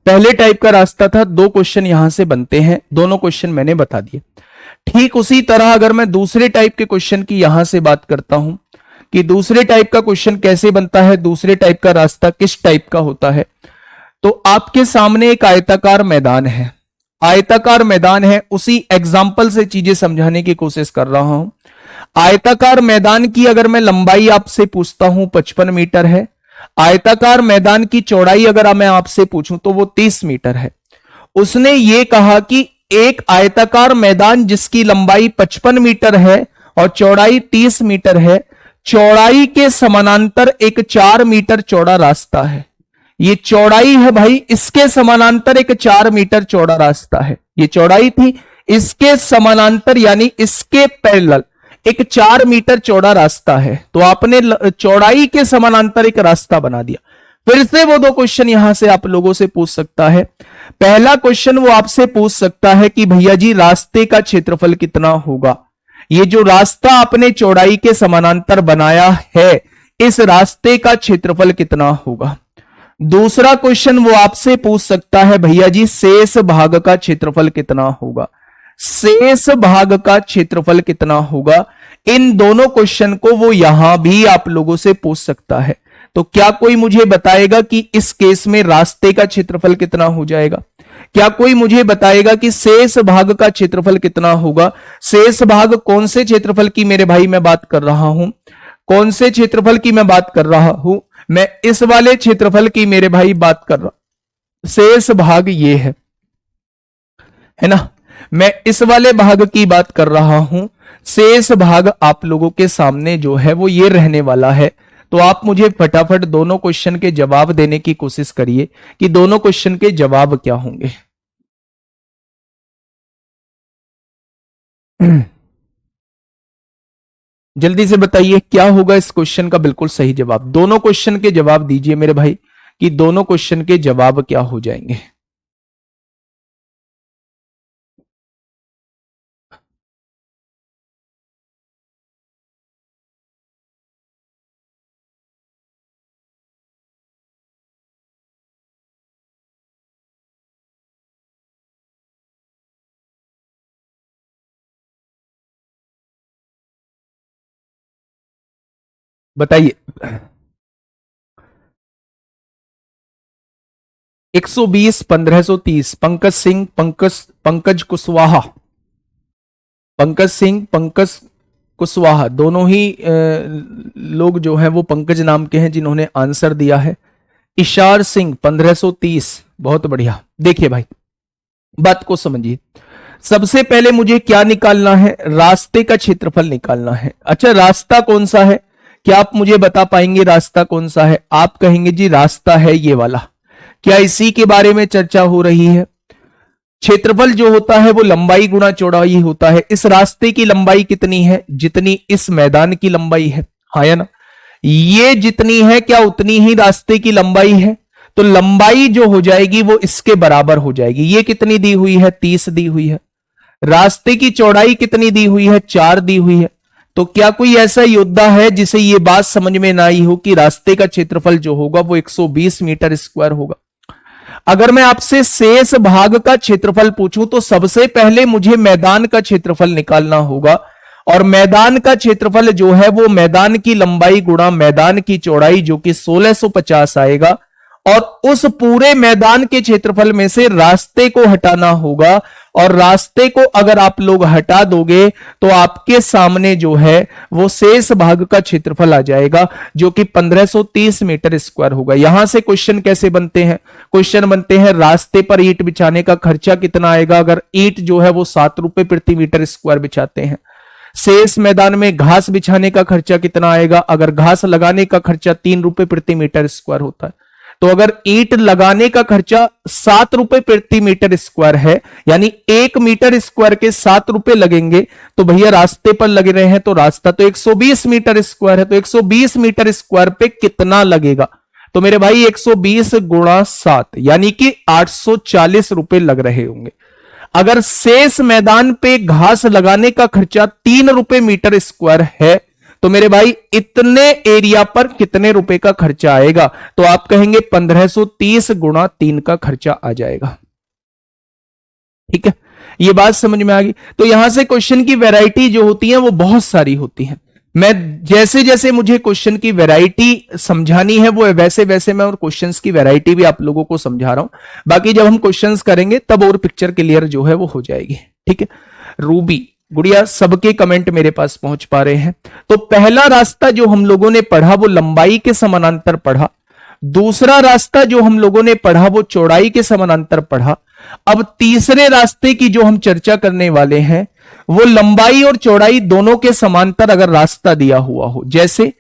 पहले टाइप का रास्ता था, 2 क्वेश्चन यहां से बनते हैं, दोनों क्वेश्चन मैंने बता दिए। ठीक उसी तरह अगर मैं दूसरे टाइप के क्वेश्चन की यहां से बात करता हूं कि दूसरे टाइप का क्वेश्चन कैसे बनता है, दूसरे टाइप का रास्ता किस टाइप का होता है, तो आपके सामने एक आयताकार मैदान है, आयताकार मैदान है, उसी एग्जाम्पल से चीजें समझाने की कोशिश कर रहा हूं। आयताकार मैदान की अगर मैं लंबाई आपसे पूछता हूं 55 मीटर है, आयताकार मैदान की चौड़ाई अगर मैं आपसे पूछूं तो वो 30 मीटर है। उसने ये कहा कि एक आयताकार मैदान जिसकी लंबाई 55 मीटर है और चौड़ाई 30 मीटर है, चौड़ाई के समानांतर एक 4 मीटर चौड़ा रास्ता है। ये चौड़ाई है भाई, इसके समानांतर एक 4 मीटर चौड़ा रास्ता है। ये चौड़ाई थी, इसके समानांतर यानी इसके पैरेलल एक 4 मीटर चौड़ा रास्ता है। तो आपने चौड़ाई के समानांतर एक रास्ता बना दिया। फिर से वो 2 क्वेश्चन यहां से आप लोगों से पूछ सकता है। पहला क्वेश्चन वो आपसे पूछ सकता है कि भैया जी रास्ते का क्षेत्रफल कितना होगा। ये जो रास्ता आपने चौड़ाई के समानांतर बनाया है, इस रास्ते का क्षेत्रफल कितना होगा। दूसरा क्वेश्चन वो आपसे पूछ सकता है भैया जी शेष भाग का क्षेत्रफल कितना होगा, शेष भाग का क्षेत्रफल कितना होगा। इन दोनों क्वेश्चन को वो यहां भी आप लोगों से पूछ सकता है। तो क्या कोई मुझे बताएगा कि इस केस में रास्ते का क्षेत्रफल कितना हो जाएगा? क्या कोई मुझे बताएगा कि शेष भाग का क्षेत्रफल कितना होगा? शेष भाग कौन से क्षेत्रफल की मेरे भाई मैं बात कर रहा हूं, कौन से क्षेत्रफल की मैं बात कर रहा हूं? मैं इस वाले क्षेत्रफल की मेरे भाई बात कर रहा। शेष भाग ये है ना, मैं इस वाले भाग की बात कर रहा हूं। शेष भाग आप लोगों के सामने जो है वो ये रहने वाला है। तो आप मुझे फटाफट दोनों क्वेश्चन के जवाब देने की कोशिश करिए कि दोनों क्वेश्चन के जवाब क्या होंगे। जल्दी से बताइए क्या होगा इस क्वेश्चन का बिल्कुल सही जवाब। दोनों क्वेश्चन के जवाब दीजिए मेरे भाई, कि दोनों क्वेश्चन के जवाब क्या हो जाएंगे। बताइए। 120, 1530, पंकज सिंह, पंकज पंकज कुशवाहा, पंकज सिंह, पंकज कुशवाहा, दोनों ही लोग जो हैं वो पंकज नाम के हैं जिन्होंने आंसर दिया है। इशार सिंह 1530, बहुत बढ़िया। देखिए भाई, बात को समझिए। सबसे पहले मुझे क्या निकालना है? रास्ते का क्षेत्रफल निकालना है। अच्छा, रास्ता कौन सा है? क्या आप मुझे बता पाएंगे रास्ता कौन सा है? आप कहेंगे जी रास्ता है ये वाला। क्या इसी के बारे में चर्चा हो रही है? क्षेत्रफल जो होता है वो लंबाई गुणा चौड़ाई होता है। इस रास्ते की लंबाई कितनी है? जितनी इस मैदान की लंबाई है, हाँ या ना? ये जितनी है क्या उतनी ही रास्ते की लंबाई है? तो लंबाई जो हो जाएगी वो इसके बराबर हो जाएगी। ये कितनी दी हुई है? 30 दी हुई है। रास्ते की चौड़ाई कितनी दी हुई है? 4 दी हुई है। तो क्या कोई ऐसा योद्धा है जिसे ये बात समझ में ना आई हो कि रास्ते का क्षेत्रफल जो होगा वो 120 मीटर स्क्वायर होगा? अगर मैं आपसे शेष भाग का क्षेत्रफल पूछूं तो सबसे पहले मुझे मैदान का क्षेत्रफल निकालना होगा, और मैदान का क्षेत्रफल जो है वो मैदान की लंबाई गुणा मैदान की चौड़ाई, जो कि 1650 आएगा। और उस पूरे मैदान के क्षेत्रफल में से रास्ते को हटाना होगा, और रास्ते को अगर आप लोग हटा दोगे तो आपके सामने जो है वो शेष भाग का क्षेत्रफल आ जाएगा, जो कि 1530 मीटर स्क्वायर होगा। यहां से क्वेश्चन कैसे बनते हैं? क्वेश्चन बनते हैं रास्ते पर ईंट बिछाने का खर्चा कितना आएगा? अगर ईंट जो है वो 7 रुपए प्रति मीटर स्क्वायर बिछाते हैं। शेष मैदान में घास बिछाने का खर्चा कितना आएगा? अगर घास लगाने का खर्चा 3 रुपए प्रति मीटर स्क्वायर होता है, तो अगर ईंट लगाने का खर्चा 7 रुपए प्रति मीटर स्क्वायर है, यानी 1 मीटर स्क्वायर के 7 रुपए लगेंगे, तो भैया रास्ते पर लग रहे हैं तो रास्ता तो 120 मीटर स्क्वायर है, तो 120 मीटर स्क्वायर पे कितना लगेगा? तो मेरे भाई 120 गुणा 7 यानी कि 840 रुपए लग रहे होंगे। अगर शेष मैदान पे घास लगाने का खर्चा 3 रुपए मीटर स्क्वायर है, तो मेरे भाई इतने एरिया पर कितने रुपए का खर्चा आएगा? तो आप कहेंगे 1530 गुणा 3 का खर्चा आ जाएगा। ठीक है, ये बात समझ में आ गई। तो यहां से क्वेश्चन की वैरायटी जो होती है वो बहुत सारी होती है। मैं जैसे जैसे मुझे क्वेश्चन की वैरायटी समझानी है वो वैसे वैसे मैं और क्वेश्चंस की वैरायटी भी आप लोगों को समझा रहा हूं। बाकी जब हम क्वेश्चंस करेंगे तब और पिक्चर क्लियर जो है वो हो जाएगी। ठीक है, रूबी गुड़िया, सबके कमेंट मेरे पास पहुंच पा रहे हैं। तो पहला रास्ता जो हम लोगों ने पढ़ा वो लंबाई के समानांतर पढ़ा। दूसरा रास्ता जो हम लोगों ने पढ़ा वो चौड़ाई के समानांतर पढ़ा। अब तीसरे रास्ते की जो हम चर्चा करने वाले हैं वो लंबाई और चौड़ाई दोनों के समांतर अगर रास्ता दिया हुआ हो। जैसे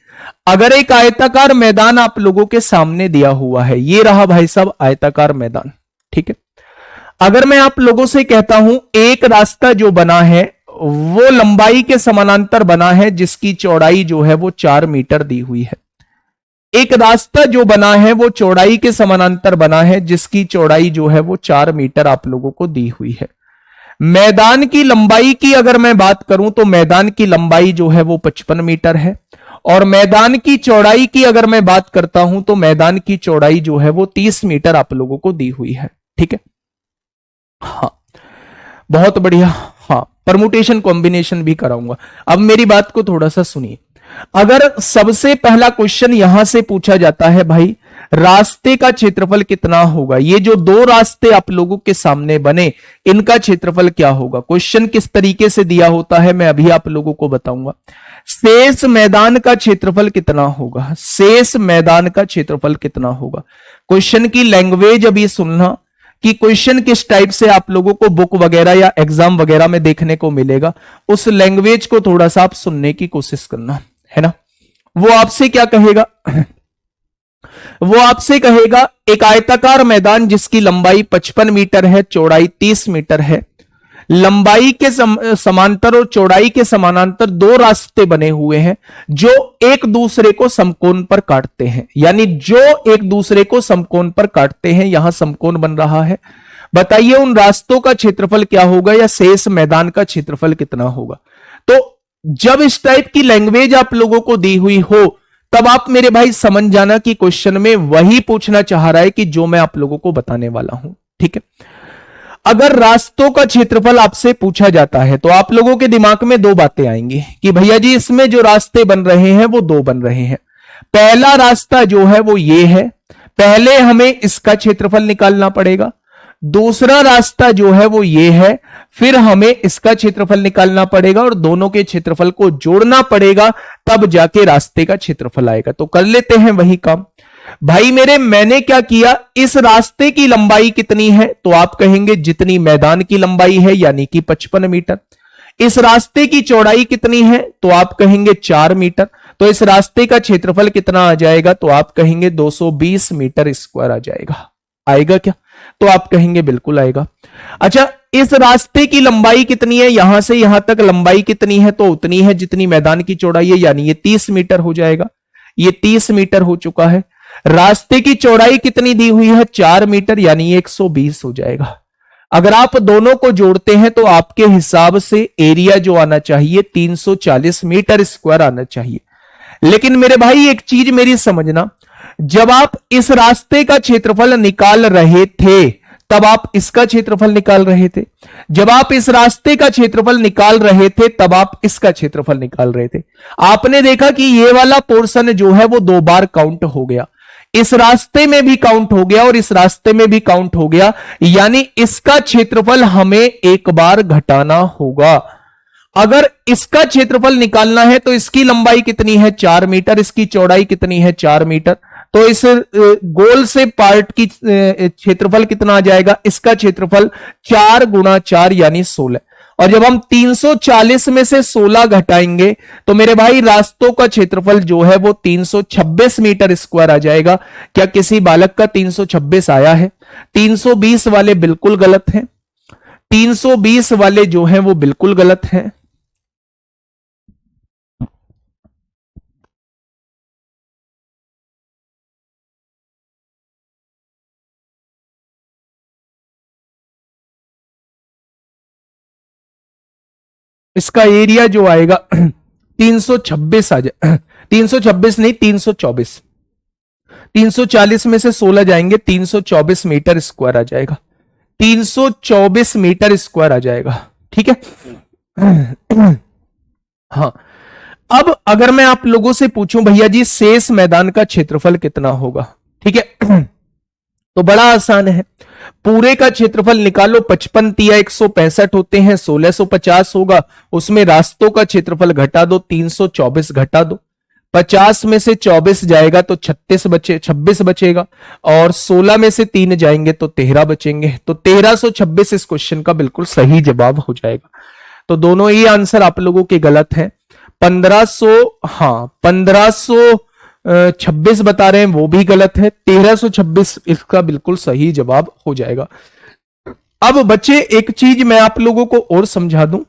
अगर एक आयताकार मैदान आप लोगों के सामने दिया हुआ है, ये रहा भाई साहब आयताकार मैदान। ठीक है, अगर मैं आप लोगों से कहता हूं एक रास्ता जो बना है वो लंबाई के समानांतर बना है, जिसकी चौड़ाई जो है वो 4 मीटर दी हुई है। एक रास्ता जो बना है वो चौड़ाई के समानांतर बना है, जिसकी चौड़ाई जो है वो 4 मीटर आप लोगों को दी हुई है। मैदान की लंबाई की अगर मैं बात करूं तो मैदान की लंबाई जो है वो 55 मीटर है, और मैदान की चौड़ाई की अगर मैं बात करता हूं तो मैदान की चौड़ाई जो है वो 30 मीटर आप लोगों को दी हुई है। ठीक है, हाँ बहुत बढ़िया। हाँ, परमुटेशन कॉम्बिनेशन भी कराऊंगा। अब मेरी बात को थोड़ा सा सुनिए। अगर सबसे पहला क्वेश्चन यहां से पूछा जाता है भाई रास्ते का क्षेत्रफल कितना होगा, ये जो दो रास्ते आप लोगों के सामने बने इनका क्षेत्रफल क्या होगा, क्वेश्चन किस तरीके से दिया होता है मैं अभी आप लोगों को बताऊंगा। शेष मैदान का क्षेत्रफल कितना होगा, शेष मैदान का क्षेत्रफल कितना होगा। क्वेश्चन की लैंग्वेज अभी सुनना कि क्वेश्चन किस टाइप से आप लोगों को बुक वगैरह या एग्जाम वगैरह में देखने को मिलेगा, उस लैंग्वेज को थोड़ा सा आप सुनने की कोशिश करना, है ना। वो आपसे क्या कहेगा वो आपसे कहेगा एक आयताकार मैदान जिसकी लंबाई 55 मीटर है, चौड़ाई 30 मीटर है, लंबाई के समांतर और चौड़ाई के समानांतर दो रास्ते बने हुए हैं जो एक दूसरे को समकोण पर काटते हैं, यानी जो एक दूसरे को समकोण पर काटते हैं, यहां समकोण बन रहा है। बताइए उन रास्तों का क्षेत्रफल क्या होगा या शेष मैदान का क्षेत्रफल कितना होगा। तो जब इस टाइप की लैंग्वेज आप लोगों को दी हुई हो तब आप मेरे भाई समझ जाना कि क्वेश्चन में वही पूछना चाह रहा है कि जो मैं आप लोगों को बताने वाला हूं। ठीक है, अगर रास्तों का क्षेत्रफल आपसे पूछा जाता है तो आप लोगों के दिमाग में दो बातें आएंगी कि भैया जी इसमें जो रास्ते बन रहे हैं वो दो बन रहे हैं। पहला रास्ता जो है वो ये है, पहले हमें इसका क्षेत्रफल निकालना पड़ेगा। दूसरा रास्ता जो है वो ये है, फिर हमें इसका क्षेत्रफल निकालना पड़ेगा और दोनों के क्षेत्रफल को जोड़ना पड़ेगा, तब जाके रास्ते का क्षेत्रफल आएगा। तो कर लेते हैं वही काम। भाई मेरे, मैंने क्या किया, इस रास्ते की लंबाई कितनी है तो आप कहेंगे जितनी मैदान की लंबाई है, यानी कि 55 मीटर। इस रास्ते की चौड़ाई कितनी है तो आप कहेंगे 4 मीटर। तो इस रास्ते का क्षेत्रफल कितना आ जाएगा तो आप कहेंगे 220 मीटर स्क्वायर आ जाएगा। आएगा क्या? तो आप कहेंगे बिल्कुल आएगा। अच्छा, इस रास्ते की लंबाई कितनी है, यहां से यहां तक लंबाई कितनी है तो उतनी है जितनी मैदान की चौड़ाई है, यानी ये 30 मीटर हो जाएगा। ये 30 मीटर हो चुका है। रास्ते की चौड़ाई कितनी दी हुई है, 4 मीटर, यानी 120 हो जाएगा। अगर आप दोनों को जोड़ते हैं तो आपके हिसाब से एरिया जो आना चाहिए 340 मीटर स्क्वायर आना चाहिए। लेकिन मेरे भाई एक चीज मेरी समझना, जब आप इस रास्ते का क्षेत्रफल निकाल रहे थे तब आप इसका क्षेत्रफल निकाल रहे थे, जब आप इस रास्ते का क्षेत्रफल निकाल रहे थे तब आप इसका क्षेत्रफल निकाल रहे थे। आपने देखा कि ये वाला पोर्शन जो है वो 2 बार काउंट हो गया, इस रास्ते में भी काउंट हो गया और इस रास्ते में भी काउंट हो गया, यानी इसका क्षेत्रफल हमें एक बार घटाना होगा। अगर इसका क्षेत्रफल निकालना है तो इसकी लंबाई कितनी है, 4 मीटर, इसकी चौड़ाई कितनी है, 4 मीटर। तो इस गोल से पार्ट की क्षेत्रफल कितना आ जाएगा, इसका क्षेत्रफल 4 गुणा 4 यानी 16। और जब हम 340 में से 16 घटाएंगे तो मेरे भाई रास्तों का क्षेत्रफल जो है वो 326 मीटर स्क्वायर आ जाएगा। क्या किसी बालक का 326 आया है? 320 वाले बिल्कुल गलत हैं, 320 वाले जो हैं वो बिल्कुल गलत हैं। इसका एरिया जो आएगा 326 आ जाए, 326 नहीं 324, 340 में से 16 जाएंगे, 324 मीटर स्क्वायर आ जाएगा, 324 मीटर स्क्वायर आ जाएगा। ठीक है। हाँ, अब अगर मैं आप लोगों से पूछूं भैया जी शेष मैदान का क्षेत्रफल कितना होगा, ठीक है, तो बड़ा आसान है, पूरे का क्षेत्रफल निकालो। 55 तिया 165 होते हैं, 1650 होगा, उसमें रास्तों का क्षेत्रफल घटा दो, 324 घटा दो, 50 में से 24 जाएगा तो 26 बचेगा, और 16 में से 3 जाएंगे तो 13 बचेंगे। तो 1326 इस क्वेश्चन का बिल्कुल सही जवाब हो जाएगा। तो दोनों ही आंसर आप लोगों के गलत हैं। 1526 बता रहे हैं वो भी गलत है, 1326 इसका बिल्कुल सही जवाब हो जाएगा। अब बच्चे एक चीज मैं आप लोगों को और समझा दूं,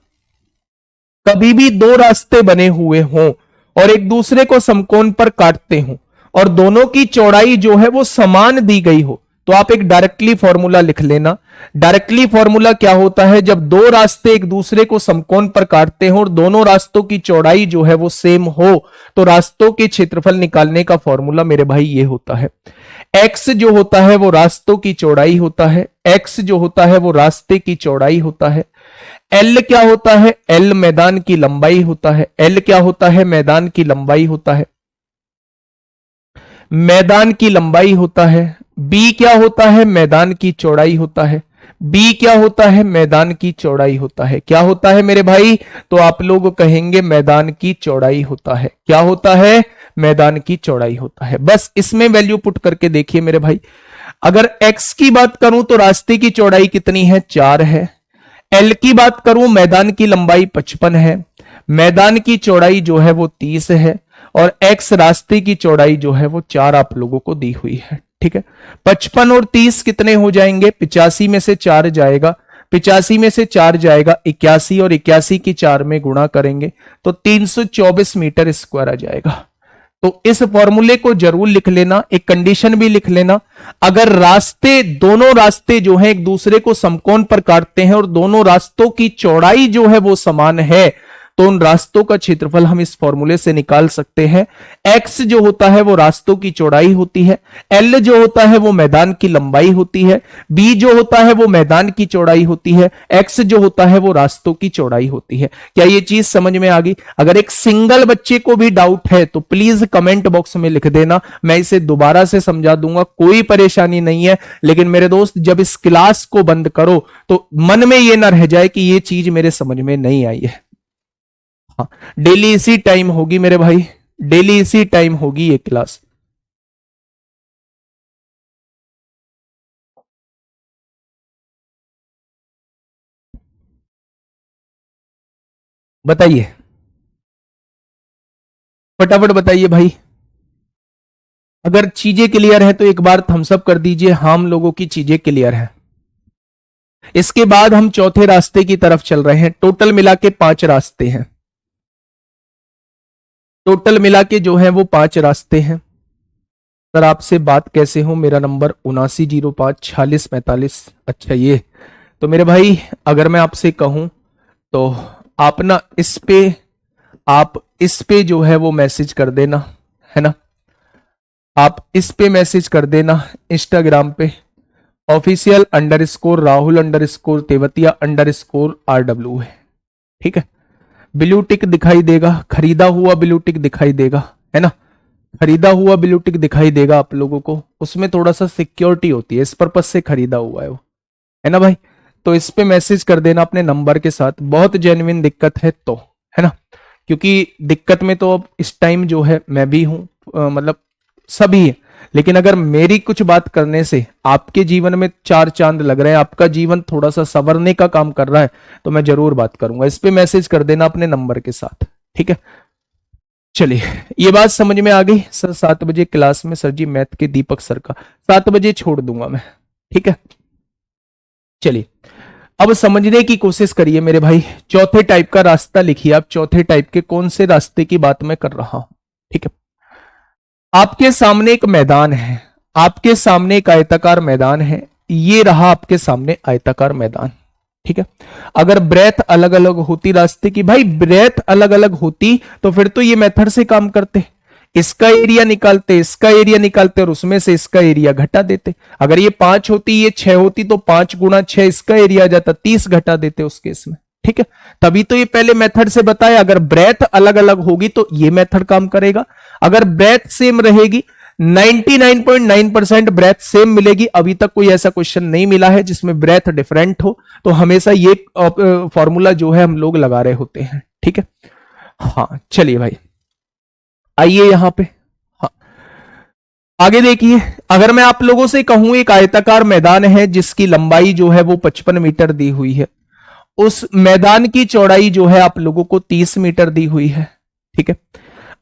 कभी भी दो रास्ते बने हुए हों और एक दूसरे को समकोण पर काटते हों और दोनों की चौड़ाई जो है वो समान दी गई हो, तो आप एक डायरेक्टली फॉर्मूला लिख लेना। डायरेक्टली फॉर्मूला क्या होता है, जब दो रास्ते एक दूसरे को समकोण पर काटते हो और दोनों रास्तों की चौड़ाई जो है वो सेम हो, तो रास्तों के क्षेत्रफल निकालने का फॉर्मूला मेरे भाई ये होता है, x जो होता है वो रास्तों की चौड़ाई होता है, x जो होता है वो रास्ते की चौड़ाई होता है, L क्या होता है, L मैदान की लंबाई होता है, L क्या होता है, मैदान की लंबाई होता है, मैदान की लंबाई होता है। B क्या होता है, मैदान की चौड़ाई होता है, B क्या होता है, मैदान की चौड़ाई होता है। क्या होता है मेरे भाई, तो आप लोग कहेंगे मैदान की चौड़ाई होता है। क्या होता है, मैदान की चौड़ाई होता है। बस इसमें वैल्यू पुट करके देखिए मेरे भाई, अगर x की बात करूं तो रास्ते की चौड़ाई कितनी है, 4 है। L की बात करूं, मैदान की लंबाई 55 है, मैदान की चौड़ाई जो है वो 30 है, और x रास्ते की चौड़ाई जो है वो 4 आप लोगों को दी हुई है। ठीक है, 55 और 30 कितने हो जाएंगे, 85 में से 4 जाएगा 85 में से 4 जाएगा 81 और 81 की 4 में गुणा करेंगे तो 324 मीटर स्क्वायर आ जाएगा। तो इस फॉर्मूले को जरूर लिख लेना, एक कंडीशन भी लिख लेना, अगर दोनों रास्ते जो है एक दूसरे को समकोण पर काटते हैं और दोनों रास्तों की चौड़ाई जो है वो समान है तो उन रास्तों का क्षेत्रफल हम इस फॉर्मूले से निकाल सकते हैं। x जो होता है वो रास्तों की चौड़ाई होती है, l जो होता है वो मैदान की लंबाई होती है, b जो होता है वो मैदान की चौड़ाई होती है, x जो होता है वो रास्तों की चौड़ाई होती है। क्या ये चीज समझ में आ गई? अगर एक सिंगल बच्चे को भी डाउट है तो प्लीज कमेंट बॉक्स में लिख देना, मैं इसे दोबारा से समझा दूंगा, कोई परेशानी नहीं है। लेकिन मेरे दोस्त जब इस क्लास को बंद करो तो मन में ये ना रह जाए कि ये चीज मेरे समझ में नहीं आई है। हाँ, डेली इसी टाइम होगी मेरे भाई, डेली इसी टाइम होगी ये क्लास। बताइए, फटाफट बताइए भाई। अगर चीजें क्लियर है तो एक बार थम्स अप कर दीजिए, हम लोगों की चीजें क्लियर है। इसके बाद हम चौथे रास्ते की तरफ चल रहे हैं। टोटल मिला के 5 रास्ते हैं, टोटल मिला के जो है वो 5 रास्ते हैं। सर आपसे बात कैसे हो? मेरा नंबर 79054645। अच्छा ये तो मेरे भाई अगर मैं आपसे कहूं तो आप ना आप इस पे जो है वो मैसेज कर देना, है ना, आप इस पे मैसेज कर देना इंस्टाग्राम पे official_राहुल_तेवतिया_RW है, ठीक है। ब्लू टिक दिखाई देगा, खरीदा हुआ ब्लू टिक दिखाई देगा, है ना, खरीदा हुआ ब्लू टिक दिखाई देगा आप लोगों को। उसमें थोड़ा सा सिक्योरिटी होती है, इस पर्पज से खरीदा हुआ है वो, है ना भाई। तो इस पे मैसेज कर देना अपने नंबर के साथ, बहुत जेन्युइन दिक्कत है तो, है ना, क्योंकि दिक्कत में तो अब इस टाइम जो है मैं भी हूं, मतलब सभी है। लेकिन अगर मेरी कुछ बात करने से आपके जीवन में 4 चांद लग रहे हैं, आपका जीवन थोड़ा सा संवरने का काम कर रहा है तो मैं जरूर बात करूंगा। इस पे मैसेज कर देना अपने नंबर के साथ, ठीक है। चलिए ये बात समझ में आ गई। सर 7 बजे क्लास में सर जी मैथ के दीपक सर का, 7 बजे छोड़ दूंगा मैं, ठीक है। चलिए अब समझने की कोशिश करिए मेरे भाई। चौथे टाइप का रास्ता लिखिए आप, चौथे टाइप के कौन से रास्ते की बात मैं कर रहा हूं, ठीक है। आपके सामने एक मैदान है, आपके सामने एक आयताकार मैदान है, ये रहा आपके सामने आयताकार मैदान, ठीक है। अगर ब्रेथ अलग अलग होती रास्ते की, भाई ब्रेथ अलग अलग होती तो फिर तो ये मेथड से काम करते, इसका एरिया निकालते, इसका एरिया निकालते और उसमें से इसका एरिया घटा देते। अगर ये 5 होती, ये 6 होती तो 5 गुणा 6 इसका एरिया आ जाता, 30 घटा देते उस केस में, ठीक है। तभी तो ये पहले मेथड से बताया। अगर ब्रेथ अलग अलग होगी तो ये मेथड काम करेगा, अगर ब्रेथ सेम रहेगी 99.9% ब्रेथ सेम मिलेगी। अभी तक कोई ऐसा क्वेश्चन नहीं मिला है जिसमें ब्रेथ डिफरेंट हो, तो हमेशा ये फॉर्मूला जो है हम लोग लगा रहे होते हैं, ठीक है। हाँ चलिए भाई आइए यहां पे, हाँ आगे देखिए। अगर मैं आप लोगों से कहूं एक आयताकार मैदान है जिसकी लंबाई जो है वो 55 मीटर दी हुई है, उस मैदान की चौड़ाई जो है आप लोगों को 30 मीटर दी हुई है, ठीक है।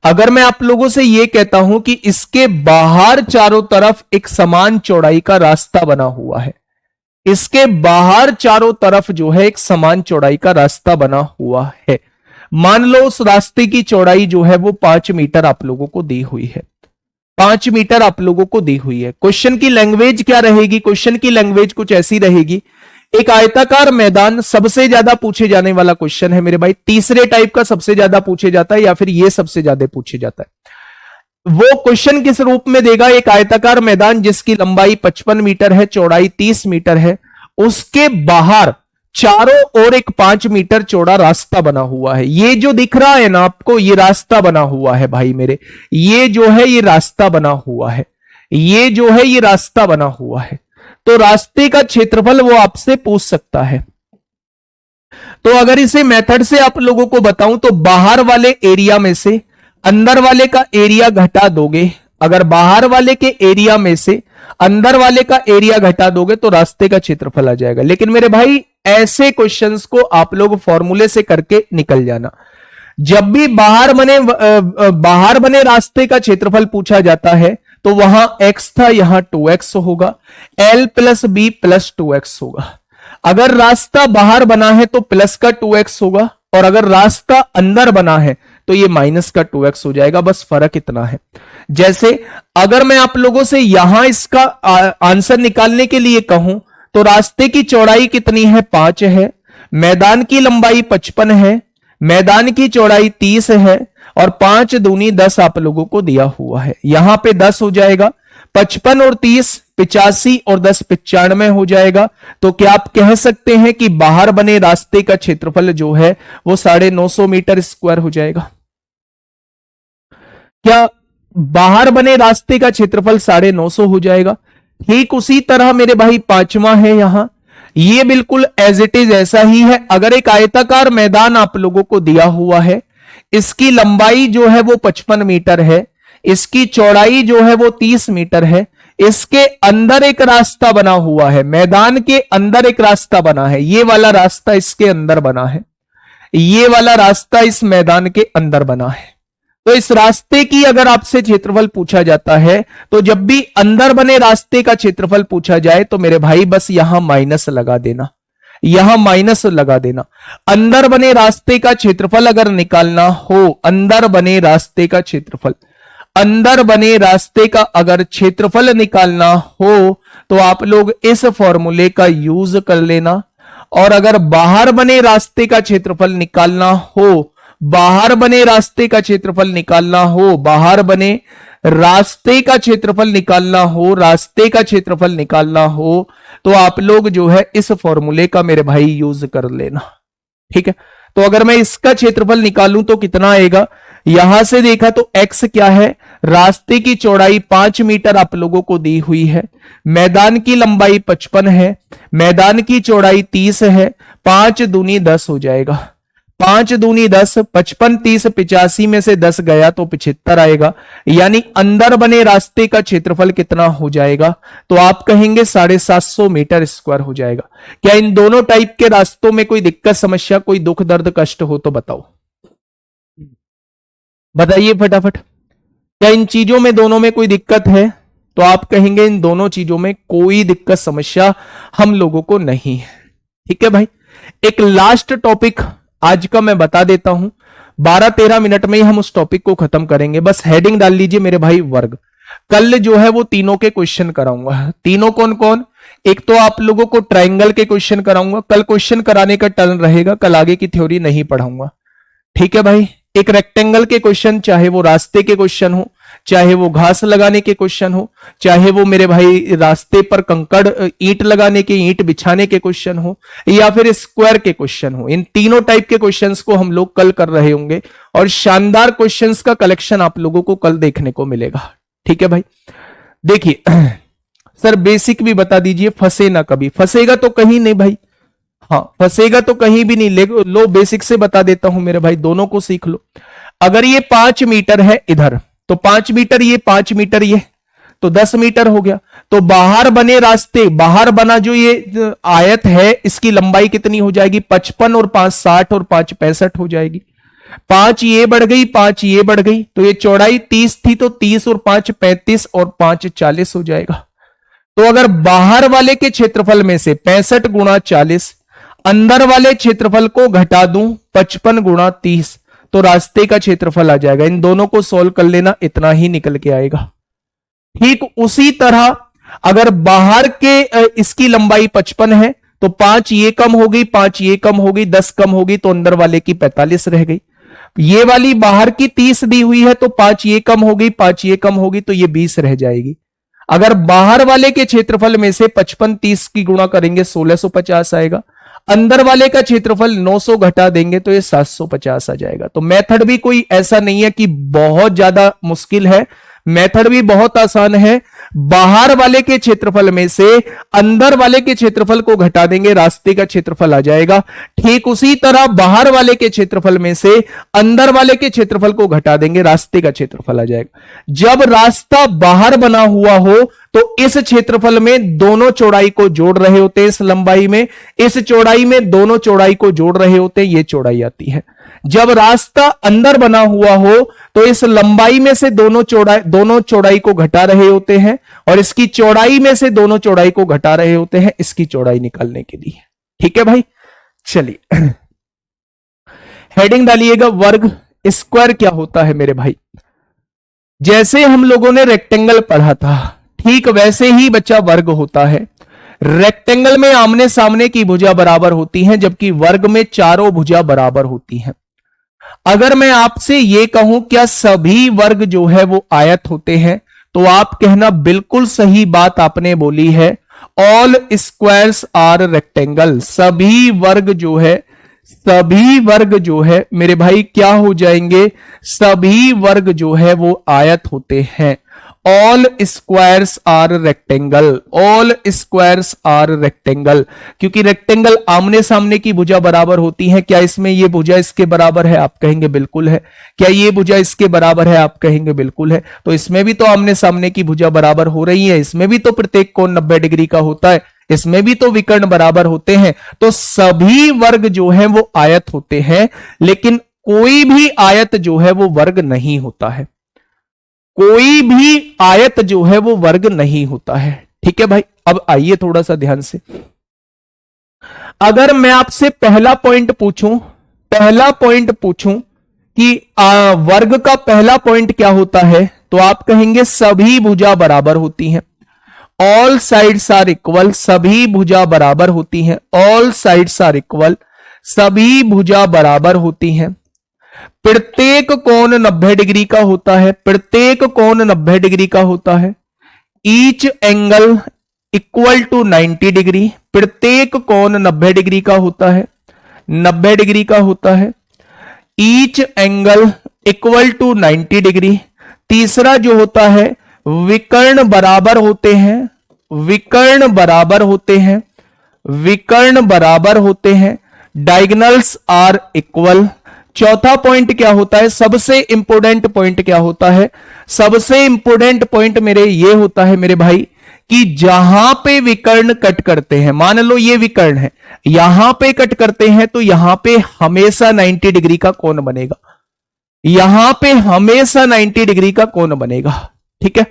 अगर मैं आप लोगों से यह कहता हूं कि इसके बाहर चारों तरफ एक समान चौड़ाई का रास्ता बना हुआ है, इसके बाहर चारों तरफ जो है एक समान चौड़ाई का रास्ता बना हुआ है, मान लो उस रास्ते की चौड़ाई जो है वो 5 मीटर आप लोगों को दी हुई है, 5 मीटर आप लोगों को दी हुई है। क्वेश्चन की लैंग्वेज क्या रहेगी? क्वेश्चन की लैंग्वेज कुछ ऐसी रहेगी, एक आयताकार मैदान सबसे ज्यादा पूछे जाने वाला क्वेश्चन है मेरे भाई, तीसरे टाइप का सबसे ज्यादा पूछे जाता है या फिर ये सबसे ज्यादा पूछे जाता है। वो क्वेश्चन किस रूप में देगा? एक आयताकार मैदान जिसकी लंबाई 55 मीटर है, चौड़ाई 30 मीटर है, उसके बाहर चारों ओर एक 5 मीटर चौड़ा रास्ता बना हुआ है। ये जो दिख रहा है ना आपको, ये रास्ता बना हुआ है भाई मेरे, ये जो है ये रास्ता बना हुआ है, ये जो है ये रास्ता बना हुआ है। तो रास्ते का क्षेत्रफल वो आपसे पूछ सकता है। तो अगर इसे मेथड से आप लोगों को बताऊं तो बाहर वाले एरिया में से अंदर वाले का एरिया घटा दोगे, अगर बाहर वाले के एरिया में से अंदर वाले का एरिया घटा दोगे तो रास्ते का क्षेत्रफल आ जाएगा। लेकिन मेरे भाई ऐसे क्वेश्चंस को आप लोग फॉर्मूले से करके निकल जाना। जब भी बाहर बने रास्ते का क्षेत्रफल पूछा जाता है तो वहां x था, यहां 2x होगा, l plus B plus 2x होगा। अगर रास्ता बाहर बना है तो प्लस का 2x होगा, और अगर रास्ता अंदर बना है तो ये माइनस का 2x हो जाएगा। बस फर्क इतना है। जैसे अगर मैं आप लोगों से यहां इसका आंसर निकालने के लिए कहूं तो रास्ते की चौड़ाई कितनी है, 5 है, मैदान की लंबाई 55 है, मैदान की चौड़ाई 30 है, और 5 दूनी 10 आप लोगों को दिया हुआ है। यहां पे 10 हो जाएगा, 55 और 30 85 और 10 95 हो जाएगा। तो क्या आप कह सकते हैं कि बाहर बने रास्ते का क्षेत्रफल जो है वो 950 मीटर स्क्वायर हो जाएगा? क्या बाहर बने रास्ते का क्षेत्रफल 950 हो जाएगा? ठीक उसी तरह मेरे भाई पांचवा है यहां, ये बिल्कुल एज इट इज ऐसा ही है। अगर एक आयताकार मैदान आप लोगों को दिया हुआ है, इसकी लंबाई जो है वो 55 मीटर है, इसकी चौड़ाई जो है वो 30 मीटर है, इसके अंदर एक रास्ता बना हुआ है, मैदान के अंदर एक रास्ता बना है, ये वाला रास्ता इसके अंदर बना है, ये वाला रास्ता इस मैदान के अंदर बना है। तो इस रास्ते की अगर आपसे क्षेत्रफल पूछा जाता है तो जब भी अंदर बने रास्ते का क्षेत्रफल पूछा जाए तो मेरे भाई बस यहां माइनस लगा देना, यहां माइनस लगा देना। अंदर बने रास्ते का क्षेत्रफल अगर निकालना हो, अंदर बने रास्ते का क्षेत्रफल, अंदर बने रास्ते का अगर क्षेत्रफल निकालना हो तो आप लोग इस फॉर्मूले का यूज कर लेना। और अगर बाहर बने रास्ते का क्षेत्रफल निकालना हो, बाहर बने रास्ते का क्षेत्रफल निकालना हो, बाहर बने रास्ते का क्षेत्रफल निकालना हो, रास्ते का क्षेत्रफल निकालना हो, तो आप लोग जो है इस फॉर्मूले का मेरे भाई यूज कर लेना। ठीक है, तो अगर मैं इसका क्षेत्रफल निकालूं तो कितना आएगा? यहां से देखा तो x क्या है, रास्ते की चौड़ाई 5 मीटर आप लोगों को दी हुई है, मैदान की लंबाई 55 है, मैदान की चौड़ाई 30 है, 5 दूनी 10 हो जाएगा, 5 दूनी 10, 55 30 85 में से 10 गया तो 75 आएगा। यानी अंदर बने रास्ते का क्षेत्रफल कितना हो जाएगा? तो आप कहेंगे 750 मीटर स्क्वायर हो जाएगा। क्या इन दोनों टाइप के रास्तों में कोई दिक्कत, समस्या, कोई दुख दर्द कष्ट हो तो बताओ, बताइए फटाफट। क्या इन चीजों में दोनों में कोई दिक्कत है? तो आप कहेंगे इन दोनों चीजों में कोई दिक्कत समस्या हम लोगों को नहीं है। ठीक है भाई, एक लास्ट टॉपिक आज का मैं बता देता हूं, 12-13 मिनट में ही हम उस टॉपिक को खत्म करेंगे। बस हेडिंग डाल लीजिए मेरे भाई, वर्ग। कल जो है वो तीनों के क्वेश्चन कराऊंगा। तीनों कौन कौन? एक तो आप लोगों को ट्रायंगल के क्वेश्चन कराऊंगा, कल क्वेश्चन कराने का टर्न रहेगा, कल आगे की थ्योरी नहीं पढ़ाऊंगा। ठीक है भाई, एक रेक्टेंगल के क्वेश्चन, चाहे वो रास्ते के क्वेश्चन हो, चाहे वो घास लगाने के क्वेश्चन हो, चाहे वो मेरे भाई रास्ते पर कंकड़ ईंट लगाने के, ईंट बिछाने के क्वेश्चन हो, या फिर स्क्वायर के क्वेश्चन हो, इन तीनों टाइप के क्वेश्चंस को हम लोग कल कर रहे होंगे और शानदार क्वेश्चंस का कलेक्शन आप लोगों को कल देखने को मिलेगा। ठीक है भाई, देखिए सर बेसिक भी बता दीजिए, फंसे ना कभी। फंसेगा तो कहीं नहीं भाई, हाँ फंसेगा तो कहीं भी नहीं। लो बेसिक से बता देता हूं मेरे भाई, दोनों को सीख लो। अगर ये 5 मीटर है इधर, तो 5 मीटर ये, 5 मीटर ये, तो 10 मीटर हो गया। तो बाहर बने रास्ते, बाहर बना जो ये आयत है, इसकी लंबाई कितनी हो जाएगी? 55 और 5 60 और 5 65 हो जाएगी। 5 ये बढ़ गई, 5 ये बढ़ गई, तो ये चौड़ाई 30 थी, तो 30 और 5 35 और 5 40 हो जाएगा। तो अगर बाहर वाले के क्षेत्रफल में से 65 गुणा 40, अंदर वाले क्षेत्रफल को घटा दूं 55 गुणा 30, तो रास्ते का क्षेत्रफल आ जाएगा। इन दोनों को सोल्व कर लेना, इतना ही निकल के आएगा। ठीक उसी तरह अगर बाहर के इसकी लंबाई 55 है, तो 5 ये कम हो गई, 5 ये कम हो गई, 10 कम होगी, तो अंदर वाले की 45 रह गई। ये वाली बाहर की 30 दी हुई है, तो 5 ये कम हो गई, 5 ये कम होगी, तो ये 20 रह जाएगी। अगर बाहर वाले के क्षेत्रफल में से 55 30 की गुणा करेंगे 1650 आएगा। अंदर वाले का क्षेत्रफल 900 घटा देंगे तो ये 750 आ जाएगा। तो मेथड भी कोई ऐसा नहीं है कि बहुत ज्यादा मुश्किल है, मेथड भी बहुत आसान है। बाहर वाले के क्षेत्रफल में से अंदर वाले के क्षेत्रफल को घटा देंगे, रास्ते का क्षेत्रफल आ जाएगा। ठीक उसी तरह बाहर वाले के क्षेत्रफल में से अंदर वाले के क्षेत्रफल को घटा देंगे, रास्ते का क्षेत्रफल आ जाएगा। जब रास्ता बाहर बना हुआ हो तो इस क्षेत्रफल में दोनों चौड़ाई को जोड़ रहे होते हैं, इस लंबाई में, इस चौड़ाई में दोनों चौड़ाई को जोड़ रहे होते हैं, ये चौड़ाई आती है। जब रास्ता अंदर बना हुआ हो तो इस लंबाई में से दोनों चौड़ाई को घटा रहे होते हैं, और इसकी चौड़ाई में से दोनों चौड़ाई को घटा रहे होते हैं, इसकी चौड़ाई निकालने के लिए। ठीक है भाई, चलिए हेडिंग डालिएगा, वर्ग स्क्वायर क्या होता है मेरे भाई। जैसे हम लोगों ने रेक्टेंगल पढ़ा था, ठीक वैसे ही बच्चा वर्ग होता है। रेक्टेंगल में आमने सामने की भुजा बराबर होती हैं, जबकि वर्ग में चारों भुजा बराबर होती हैं। अगर मैं आपसे यह कहूं क्या सभी वर्ग जो है वो आयत होते हैं, तो आप कहना बिल्कुल सही बात आपने बोली है, ऑल स्क्वायर्स आर रेक्टेंगल। सभी वर्ग जो है मेरे भाई क्या हो जाएंगे, सभी वर्ग जो है वो आयत होते हैं। All squares are rectangle, all squares are rectangle, क्योंकि रेक्टेंगल आमने सामने की भुजा बराबर होती है। क्या इसमें ये भुजा इसके बराबर है, आप कहेंगे बिल्कुल है। क्या ये भुजा इसके बराबर है, आप कहेंगे बिल्कुल है। तो इसमें भी तो आमने सामने की भुजा बराबर हो रही है, इसमें भी तो प्रत्येक कोण 90 डिग्री का होता है, इसमें भी तो विकर्ण बराबर होते हैं। तो सभी वर्ग जो है वो आयत होते हैं, लेकिन कोई भी आयत जो है वो वर्ग नहीं होता है। कोई भी आयत जो है वो वर्ग नहीं होता है। ठीक है भाई, अब आइए थोड़ा सा ध्यान से, अगर मैं आपसे पहला पॉइंट पूछूं कि वर्ग का पहला पॉइंट क्या होता है, तो आप कहेंगे सभी भुजा बराबर होती हैं। ऑल साइड्स आर इक्वल, सभी भुजा बराबर होती हैं। ऑल साइड्स आर इक्वल, सभी भुजा बराबर होती हैं। प्रत्येक कोण 90 डिग्री का होता है, प्रत्येक कोण 90 डिग्री का होता है। Each angle equal to 90 degree, प्रत्येक कोण 90 डिग्री का होता है, 90 डिग्री का होता है। Each angle equal to 90 degree. तीसरा जो होता है, विकर्ण बराबर होते हैं, विकर्ण बराबर होते हैं, विकर्ण बराबर होते हैं। Diagonals are equal. चौथा पॉइंट क्या होता है, सबसे इंपोर्टेंट पॉइंट क्या होता है, सबसे इंपोर्टेंट पॉइंट मेरे ये होता है मेरे भाई कि जहां पे विकर्ण कट करते हैं, मान लो ये विकर्ण है, यहां पे कट करते हैं तो यहां पे हमेशा 90 डिग्री का कोण बनेगा, यहां पे हमेशा 90 डिग्री का कोण बनेगा। ठीक है,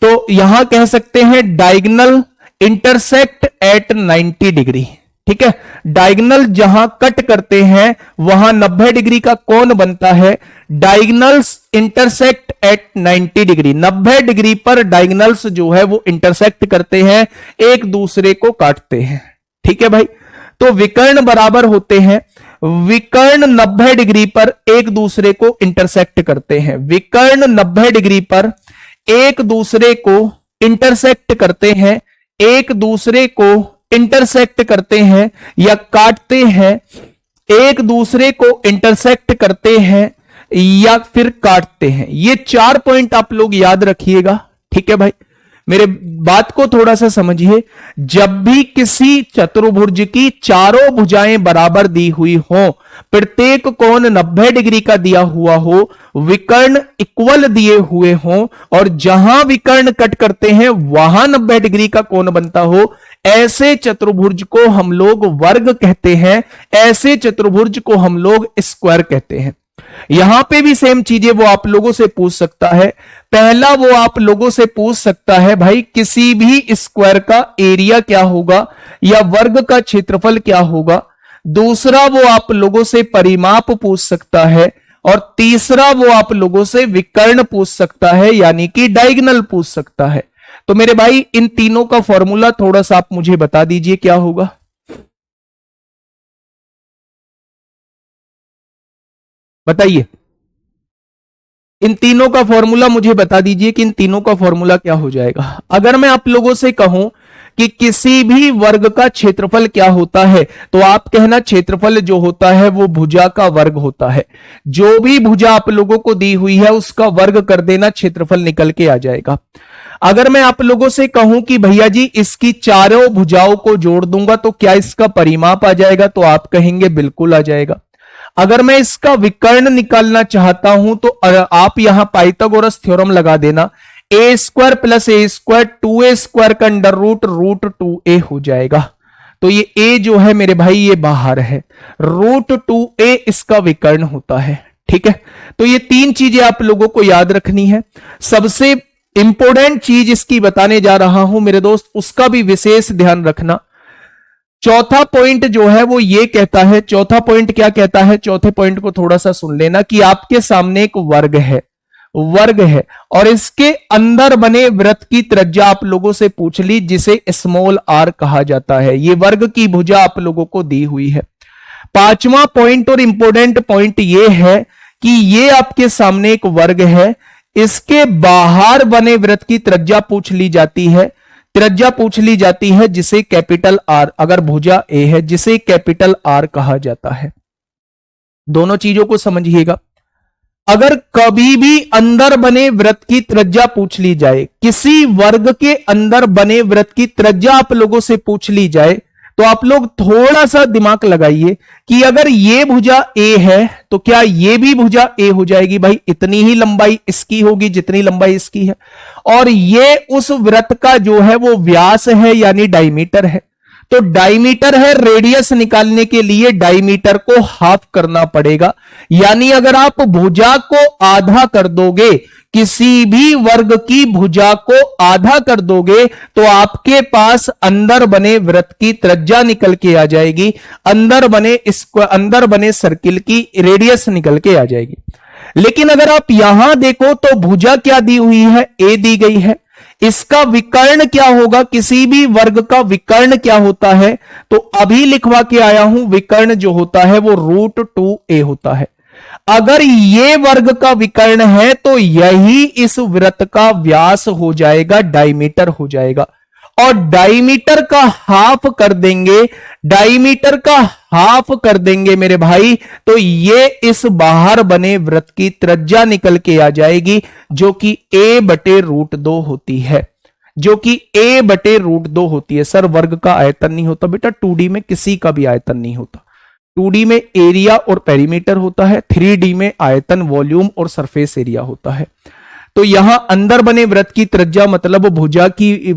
तो यहां कह सकते हैं डायगोनल इंटरसेक्ट एट 90 डिग्री। ठीक है, डायगोनल जहां कट करते हैं वहां 90 डिग्री का कोण बनता है। Diagonals intersect at 90 degree, 90 degree पर डायगोनल्स जो है वो इंटरसेक्ट करते हैं, एक दूसरे को काटते हैं। ठीक है भाई, तो विकर्ण बराबर होते हैं, विकर्ण 90 डिग्री पर एक दूसरे को इंटरसेक्ट करते हैं, विकर्ण 90 डिग्री पर एक दूसरे को इंटरसेक्ट करते हैं, एक दूसरे को इंटरसेक्ट करते हैं या काटते हैं, एक दूसरे को इंटरसेक्ट करते हैं या फिर काटते हैं। ये 4 पॉइंट आप लोग याद रखिएगा। ठीक है भाई, मेरे बात को थोड़ा सा समझिए। जब भी किसी चतुर्भुज की चारों भुजाएं बराबर दी हुई हो, प्रत्येक कोण 90 डिग्री का दिया हुआ हो, विकर्ण इक्वल दिए हुए हो और जहां विकर्ण कट करते हैं वहां 90 डिग्री का कोण बनता हो, ऐसे चतुर्भुज को हम लोग वर्ग कहते हैं, ऐसे चतुर्भुज को हम लोग स्क्वायर कहते हैं। यहां पे भी सेम चीजें वो आप लोगों से पूछ सकता है। पहला वो आप लोगों से पूछ सकता है भाई किसी भी स्क्वायर का एरिया क्या होगा या वर्ग का क्षेत्रफल क्या होगा। दूसरा वो आप लोगों से परिमाप पूछ सकता है और तीसरा वो आप लोगों से विकर्ण पूछ सकता है, यानी कि डायगोनल पूछ सकता है। तो मेरे भाई इन तीनों का फॉर्मूला थोड़ा सा आप मुझे बता दीजिए क्या होगा। बताइए, इन तीनों का फॉर्मूला मुझे बता दीजिए कि इन तीनों का फॉर्मूला क्या हो जाएगा। अगर मैं आप लोगों से कहूं कि किसी भी वर्ग का क्षेत्रफल क्या होता है, तो आप कहना क्षेत्रफल जो होता है वो भुजा का वर्ग होता है। जो भी भुजा आप लोगों को दी हुई है उसका वर्ग कर देना, क्षेत्रफल निकल के आ जाएगा। अगर मैं आप लोगों से कहूं कि भैया जी इसकी चारों भुजाओं को जोड़ दूंगा तो क्या इसका परिमाप आ जाएगा, तो आप कहेंगे बिल्कुल आ जाएगा। अगर मैं इसका विकर्ण निकालना चाहता हूं तो आप यहां पाइथागोरस थ्योरम लगा देना, ए स्क्वायर प्लस ए स्क्वायर 2a स्क्वायर का अंडर रूट रूट 2a हो जाएगा। तो ये a जो है मेरे भाई ये बाहर है, रूट 2a इसका विकर्ण होता है। ठीक है, तो ये तीन चीजें आप लोगों को याद रखनी है। सबसे इंपॉर्टेंट चीज इसकी बताने जा रहा हूं मेरे दोस्त, उसका भी विशेष ध्यान रखना। चौथा पॉइंट जो है वो ये कहता है, चौथा पॉइंट क्या कहता है, चौथे पॉइंट को थोड़ा सा सुन लेना कि आपके सामने एक वर्ग है, वर्ग है और इसके अंदर बने वृत्त की त्रिज्या आप लोगों से पूछ ली जिसे स्मॉल आर कहा जाता है। ये वर्ग की भुजा आप लोगों को दी हुई है। पांचवा पॉइंट और इंपॉर्टेंट पॉइंट ये है कि ये आपके सामने एक वर्ग है, इसके बाहर बने वृत्त की त्रिज्या पूछ ली जाती है, त्रिज्या पूछ ली जाती है जिसे कैपिटल आर, अगर भुजा ए है जिसे कैपिटल आर कहा जाता है। दोनों चीजों को समझिएगा। अगर कभी भी अंदर बने वृत्त की त्रिज्या पूछ ली जाए, किसी वर्ग के अंदर बने वृत्त की त्रिज्या आप लोगों से पूछ ली जाए, तो आप लोग थोड़ा सा दिमाग लगाइए कि अगर ये भुजा ए है तो क्या ये भी भुजा ए हो जाएगी? भाई इतनी ही लंबाई इसकी होगी जितनी लंबाई इसकी है, और ये उस वृत्त का जो है वो व्यास है यानी डायमीटर है। तो डायमीटर है, रेडियस निकालने के लिए डायमीटर को हाफ करना पड़ेगा, यानी अगर आप भुजा को आधा कर दोगे, किसी भी वर्ग की भुजा को आधा कर दोगे तो आपके पास अंदर बने वृत्त की त्रिज्या निकल के आ जाएगी, अंदर बने सर्किल की रेडियस निकल के आ जाएगी। लेकिन अगर आप यहां देखो तो भुजा क्या दी हुई है? ए दी गई है। इसका विकर्ण क्या होगा? किसी भी वर्ग का विकर्ण क्या होता है? तो अभी लिखवा के आया हूं, विकर्ण जो होता है वो √2a होता है। अगर ये वर्ग का विकर्ण है तो यही इस वृत्त का व्यास हो जाएगा, डायमीटर हो जाएगा। और डायमीटर का हाफ कर देंगे, डायमीटर का हाफ कर देंगे मेरे भाई, तो ये इस बाहर बने वृत्त की त्रिज्या निकल के आ जाएगी जो कि a/√2 होती है, जो कि a/√2 होती है। सर वर्ग का आयतन नहीं होता बेटा, 2D में किसी का भी आयतन नहीं होता। 2D में एरिया और पेरीमीटर होता है, 3D में आयतन, वॉल्यूम और सरफेस एरिया होता है। तो यहां अंदर बने वृत्त की त्रिज्या मतलब भुजा की,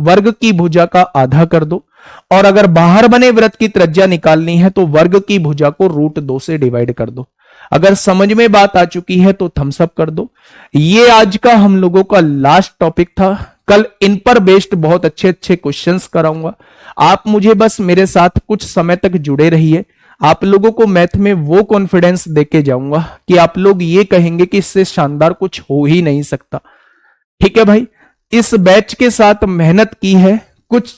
वर्ग की भुजा का आधा कर दो, और अगर बाहर बने वृत्त की त्रिज्या निकालनी है तो वर्ग की भुजा को √2 से डिवाइड कर दो। अगर समझ में बात आ चुकी है तो थम्स अप कर दो। ये आज का हम लोगों का लास्ट टॉपिक था। कल इन पर बेस्ड बहुत अच्छे अच्छे क्वेश्चंस कराऊंगा। आप मुझे बस मेरे साथ कुछ समय तक जुड़े रहिए। आप लोगों को मैथ में वो कॉन्फिडेंस देके जाऊंगा कि आप लोग ये कहेंगे कि इससे शानदार कुछ हो ही नहीं सकता। ठीक है भाई, इस बैच के साथ मेहनत की है, कुछ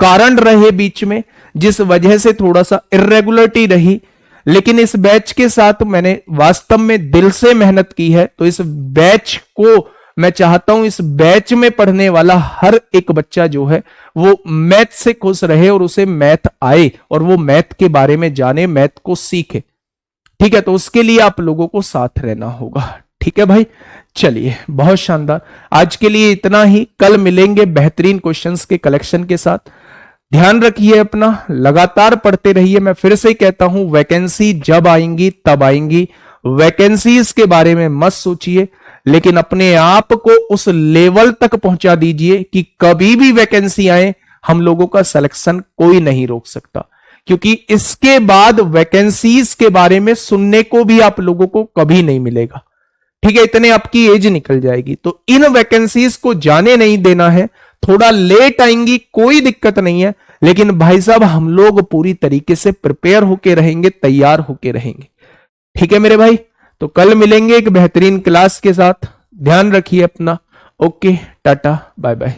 कारण रहे बीच में जिस वजह से थोड़ा सा इर्रेगुलरिटी रही, लेकिन इस बैच के साथ मैंने वास्तव में दिल से मेहनत की है। तो इस बैच को मैं चाहता हूं, इस बैच में पढ़ने वाला हर एक बच्चा जो है वो मैथ से खुश रहे और उसे मैथ आए और वो मैथ के बारे में जाने, मैथ को सीखे। ठीक है, तो उसके लिए आप लोगों को साथ रहना होगा। ठीक है भाई, चलिए बहुत शानदार। आज के लिए इतना ही, कल मिलेंगे बेहतरीन क्वेश्चंस के कलेक्शन के साथ। ध्यान रखिए अपना, लगातार पढ़ते रहिए। मैं फिर से कहता हूं, वैकेंसी जब आएंगी तब आएंगी, वैकेंसीज के बारे में मत सोचिए, लेकिन अपने आप को उस लेवल तक पहुंचा दीजिए कि कभी भी वैकेंसी आए हम लोगों का सिलेक्शन कोई नहीं रोक सकता, क्योंकि इसके बाद वैकेंसीज के बारे में सुनने को भी आप लोगों को कभी नहीं मिलेगा। ठीक है, इतने आपकी एज निकल जाएगी। तो इन वैकेंसीज को जाने नहीं देना है। थोड़ा लेट आएंगी कोई दिक्कत नहीं है, लेकिन भाई साहब हम लोग पूरी तरीके से प्रिपेयर होके रहेंगे, तैयार होके रहेंगे। ठीक है मेरे भाई, तो कल मिलेंगे एक बेहतरीन क्लास के साथ। ध्यान रखिए अपना। Okay, tata, bye bye.